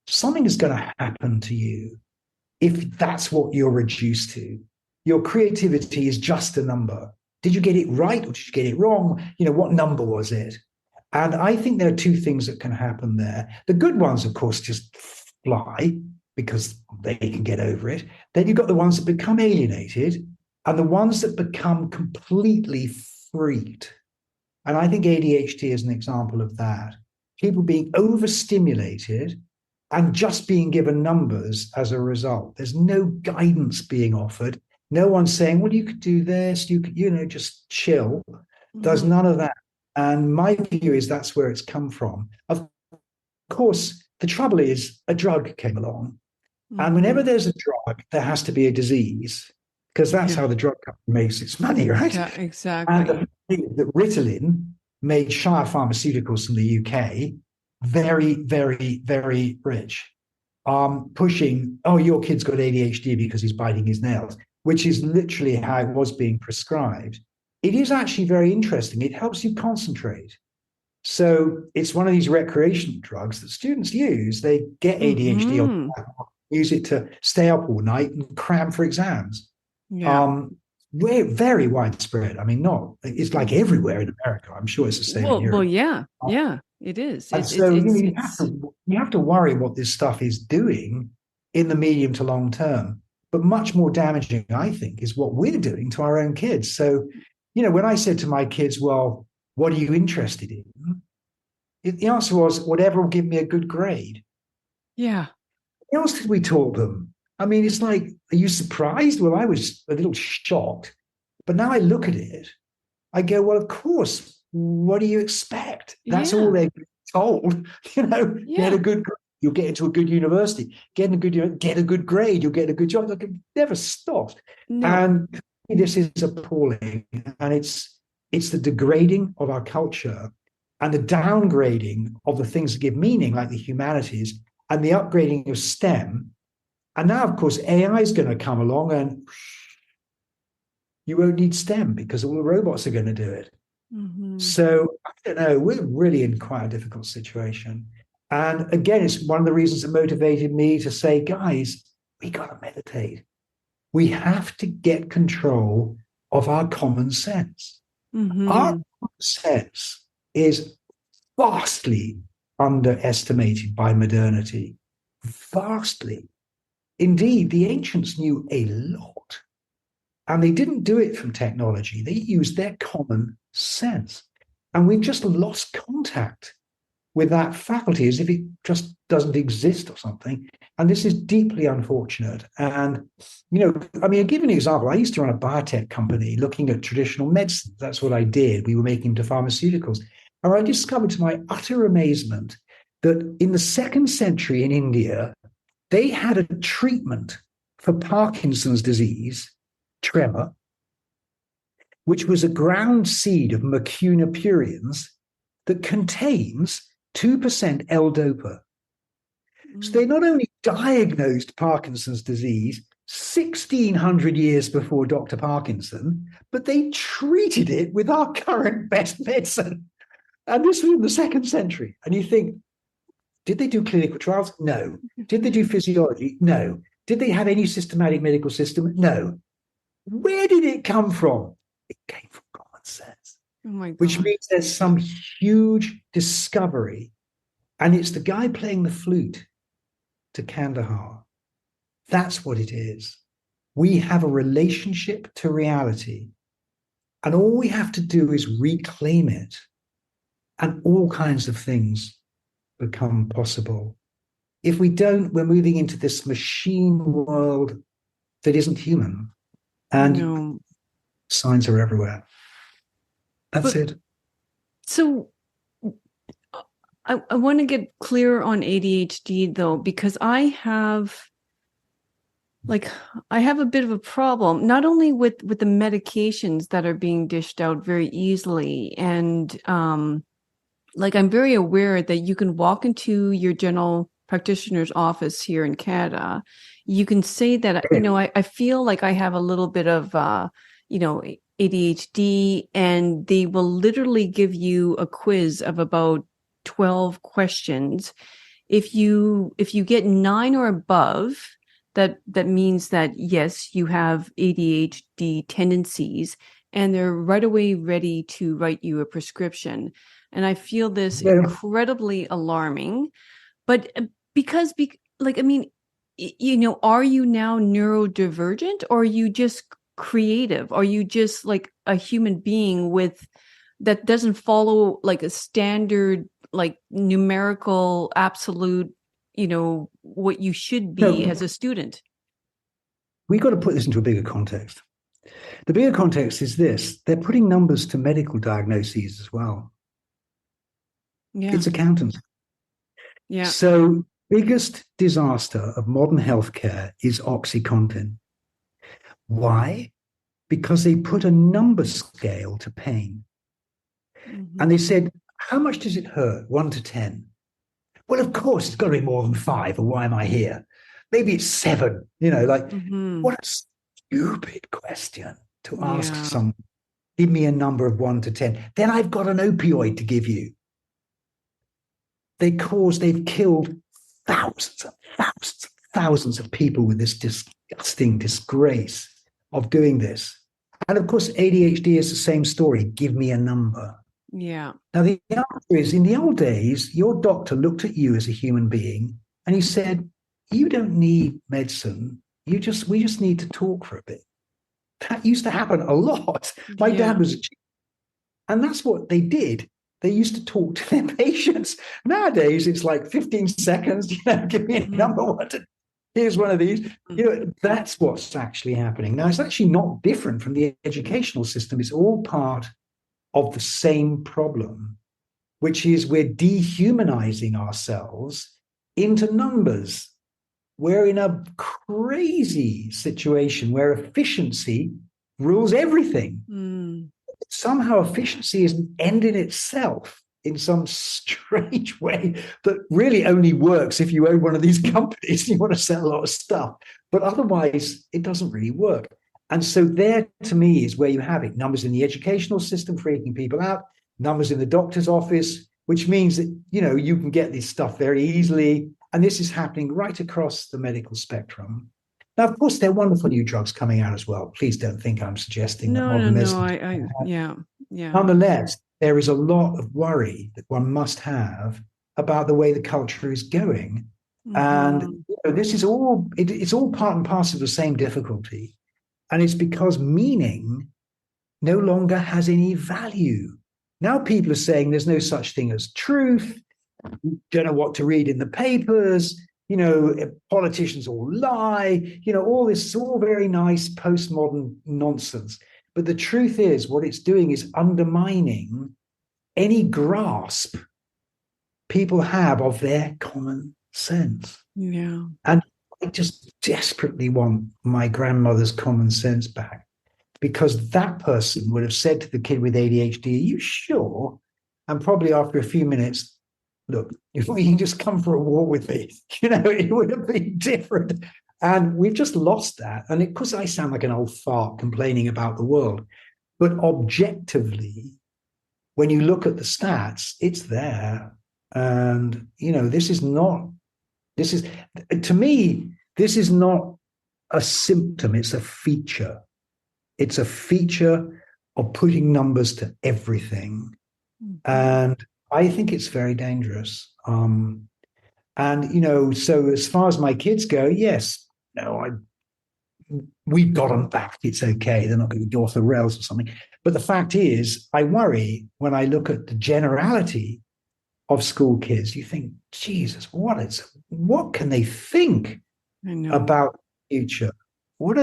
something is going to happen to you if that's what you're reduced to. Your creativity is just a number. Did you get it right or did you get it wrong? What number was it? And I think there are two things that can happen there. The good ones, of course, just fly because they can get over it. Then you've got the ones that become alienated and the ones that become completely freaked. And I think ADHD is an example of that. People being overstimulated and just being given numbers as a result. There's no guidance being offered. No one's saying, well, you could do this, you could, just chill. There's none of that. And my view is that's where it's come from. Of course, the trouble is a drug came along. And whenever there's a drug, there has to be a disease because that's how the drug company makes its money, right? Yeah, exactly. And the Ritalin made Shire Pharmaceuticals from the UK very, very, very rich. Pushing, your kid's got ADHD because he's biting his nails. which is literally how it was being prescribed, it is actually very interesting. It helps you concentrate. So it's one of these recreational drugs that students use. They get ADHD, or use it to stay up all night and cram for exams. Yeah. We're very widespread. I mean, it's like everywhere in America. I'm sure it's the same in Europe. Well, yeah, it is. And so you have to worry what this stuff is doing in the medium to long term. But much more damaging, I think, is what we're doing to our own kids. So, when I said to my kids, well, what are you interested in? The answer was, whatever will give me a good grade. Yeah. What else did we taught them? I mean, it's like, are you surprised? Well, I was a little shocked. But now I look at it, I go, well, of course, what do you expect? That's all they're told. Get a good grade, you'll get into a good university. Get a good grade, you'll get a good job. Like, it never stops. No. And this is appalling. And it's the degrading of our culture and the downgrading of the things that give meaning, like the humanities, and the upgrading of STEM. And now, of course, AI is going to come along and you won't need STEM because all the robots are going to do it. Mm-hmm. So, I don't know, we're really in quite a difficult situation. And again, it's one of the reasons that motivated me to say, guys, we got to meditate. We have to get control of our common sense. Mm-hmm. Our common sense is vastly underestimated by modernity. Vastly. Indeed, the ancients knew a lot. And they didn't do it from technology. They used their common sense. And we've just lost contact with that faculty as if it just doesn't exist or something. And this is deeply unfortunate. And, I'll give an example. I used to run a biotech company looking at traditional medicine. That's what I did. We were making into pharmaceuticals. And I discovered to my utter amazement that in the 2nd century in India, they had a treatment for Parkinson's disease, tremor, which was a ground seed of Mucuna puriens that contains 2% L-DOPA. So they not only diagnosed Parkinson's disease 1,600 years before Dr. Parkinson, but they treated it with our current best medicine. And this was in the 2nd century. And you think, did they do clinical trials? No. Did they do physiology? No. Did they have any systematic medical system? No. Where did it come from? It came from common sense. Oh my God. Which means there's some huge discovery. And it's the guy playing the flute to Kandahar. That's what it is. We have a relationship to reality. And all we have to do is reclaim it. And all kinds of things become possible. If we don't, we're moving into this machine world that isn't human. And signs are everywhere. That's it. So I want to get clear on ADHD, though, because I have a bit of a problem, not only with the medications that are being dished out very easily. And I'm very aware that you can walk into your general practitioner's office here in Canada. You can say that, I feel like I have a little bit of, ADHD, and they will literally give you a quiz of about 12 questions. If you get 9 or above, that means that, yes, you have ADHD tendencies, and they're right away ready to write you a prescription. And I feel this incredibly alarming. But because, are you now neurodivergent, or are you just creative? Are you just like a human being that doesn't follow like a standard, like numerical, absolute, what you should be as a student? We got to put this into a bigger context. The bigger context is this: they're putting numbers to medical diagnoses as well. Yeah. It's accountants. Yeah. So biggest disaster of modern healthcare is OxyContin. Why? Because they put a number scale to pain. Mm-hmm. And they said, how much does it hurt? 1 to 10. Well, of course, it's got to be more than 5, or why am I here? Maybe it's 7, mm-hmm. What a stupid question to ask Yeah. someone. Give me a number of 1 to 10. Then I've got an opioid to give you. They've killed thousands and thousands and thousands of people with this disgusting disgrace of doing this. And of course, ADHD is the same story. Give me a number. Yeah. Now, the answer is, in the old days, your doctor looked at you as a human being and he said, you don't need medicine. We just need to talk for a bit. That used to happen a lot. My dad was, and that's what they did. They used to talk to their patients. Nowadays, it's like 15 seconds, give me a number one. Here's one of these. That's what's actually happening. Now, it's actually not different from the educational system. It's all part of the same problem, which is we're dehumanizing ourselves into numbers. We're in a crazy situation where efficiency rules everything. Somehow efficiency is an end in itself in some strange way that really only works if you own one of these companies and you want to sell a lot of stuff. But otherwise, it doesn't really work. And so there, to me, is where you have it. Numbers in the educational system freaking people out, numbers in the doctor's office, which means that, you can get this stuff very easily. And this is happening right across the medical spectrum. Now, of course, there are wonderful new drugs coming out as well. Please don't think I'm suggesting that modern medicine. Yeah. Nonetheless, there is a lot of worry that one must have about the way the culture is going. And this is all, it's all part and parcel of the same difficulty. And it's because meaning no longer has any value. Now people are saying there's no such thing as truth. You don't know what to read in the papers. Politicians all lie. All this is all very nice postmodern nonsense. But the truth is, what it's doing is undermining any grasp people have of their common sense. Yeah. And I just desperately want my grandmother's common sense back, because that person would have said to the kid with ADHD, are you sure? And probably after a few minutes, look, if we can just come for a walk with me, it would have been different. And we've just lost that. And of course, I sound like an old fart complaining about the world. But objectively, when you look at the stats, it's there. And, to me, this is not a symptom. It's a feature. It's a feature of putting numbers to everything. And I think it's very dangerous. So as far as my kids go, yes, we've got them back. It's okay. They're not going to go off the rails or something. But the fact is, I worry when I look at the generality of school kids. You think, Jesus, what can they think about the future? What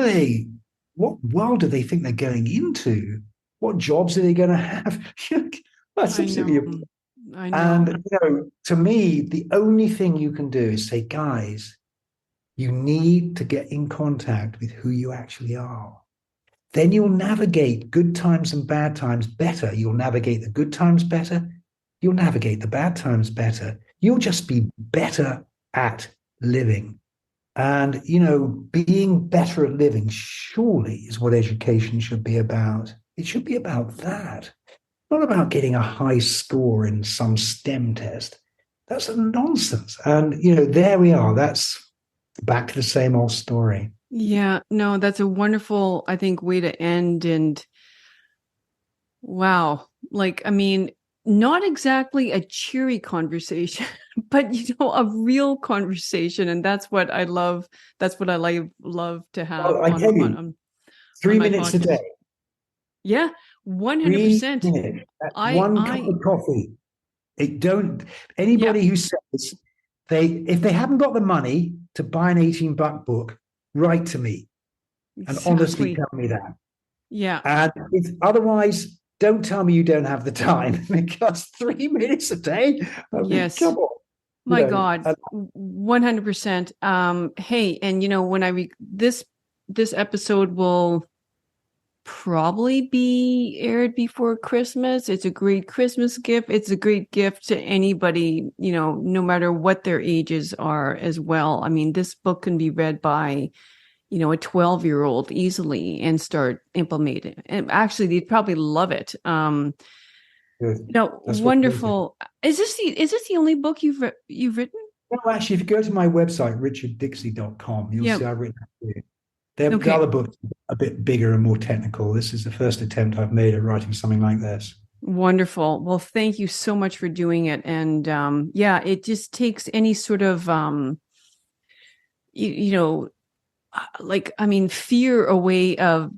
world do they think they're going into? What jobs are they going to have? That's absolutely. I know. And to me, the only thing you can do is say, guys, you need to get in contact with who you actually are. Then you'll navigate good times and bad times better. You'll navigate the good times better. You'll navigate the bad times better. You'll just be better at living. And, being better at living surely is what education should be about. It should be about that. Not about getting a high score in some STEM test. That's a nonsense. And, there we are. That's back to the same old story. Yeah, no, that's a wonderful, I think, way to end. And wow, not exactly a cheery conversation, but, a real conversation. And that's what I love. That's what I love to have. Well, I tell you, 3 minutes a day. Yeah, 100%. One cup of coffee. Anybody who says if they haven't got the money to buy an $18 book, write to me and honestly tell me that. Yeah. And otherwise, don't tell me you don't have the time, because 3 minutes a day. Yes. Come on. My God, 100%. Hey, and when this episode will probably be aired before Christmas. It's a great Christmas gift. It's a great gift to anybody, no matter what their ages are as well. I mean, this book can be read by, a 12-year-old easily and start implementing. And actually, they'd probably love it. Wonderful. Is this the only book you've written? No, actually, if you go to my website, richarddixey.com, you'll see I've written it. The other books are a bit bigger and more technical. This is the first attempt I've made at writing something like this. Wonderful. Well, thank you so much for doing it. And it just takes any sort of, fear away of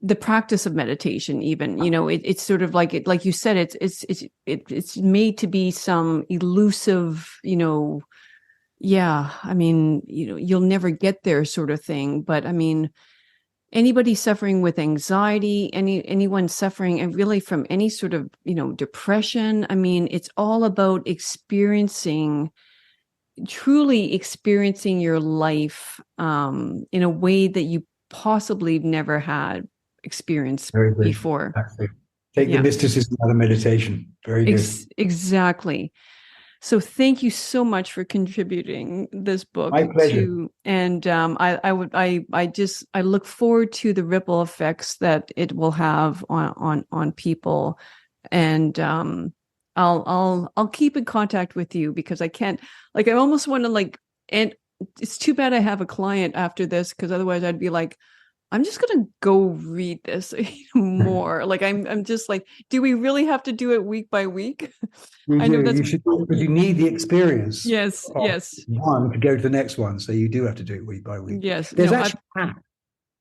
the practice of meditation. Even, it's sort of like you said, it's made to be some elusive, you'll never get there sort of thing. But anybody suffering with anxiety, anyone suffering and really from any sort of, depression. It's all about truly experiencing your life in a way that you possibly never had experienced before. Exactly. Take the mysticism out of meditation. Very good. Exactly. So thank you so much for contributing this book. My pleasure. I look forward to the ripple effects that it will have on people. And I'll keep in contact with you because I can't, I almost want to and it's too bad I have a client after this, because otherwise I'd be like, I'm just going to go read this more. I'm just do we really have to do it week by week? I know you should, because you need the experience. Yes. One to go to the next one. So you do have to do it week by week. Yes. There's actually an app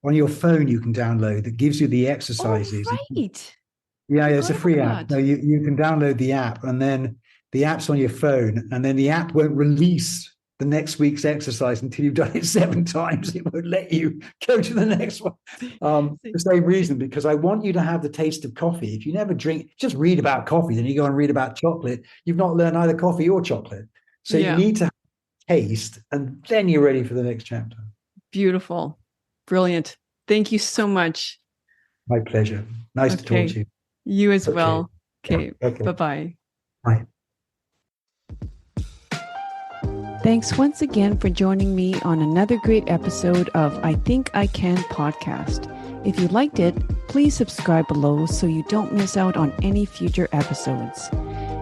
on your phone you can download that gives you the exercises. Oh, right. Yeah, it's a free app. No, you can download the app, and then the app's on your phone, and then the app won't release the next week's exercise until you've done it 7 times. It won't let you go to the next one. The same reason, because I want you to have the taste of coffee. If you never just read about coffee, then you go and read about chocolate, you've not learned either coffee or chocolate. So you need to have taste, and then you're ready for the next chapter. Beautiful. Brilliant. Thank you so much. My pleasure. Nice to talk to you. You as well. Okay. Bye-bye. Bye. Thanks once again for joining me on another great episode of I Think I Can podcast. If you liked it, please subscribe below so you don't miss out on any future episodes.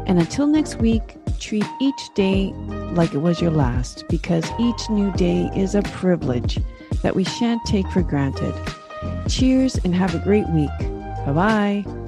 And until next week, treat each day like it was your last, because each new day is a privilege that we shan't take for granted. Cheers and have a great week. Bye-bye.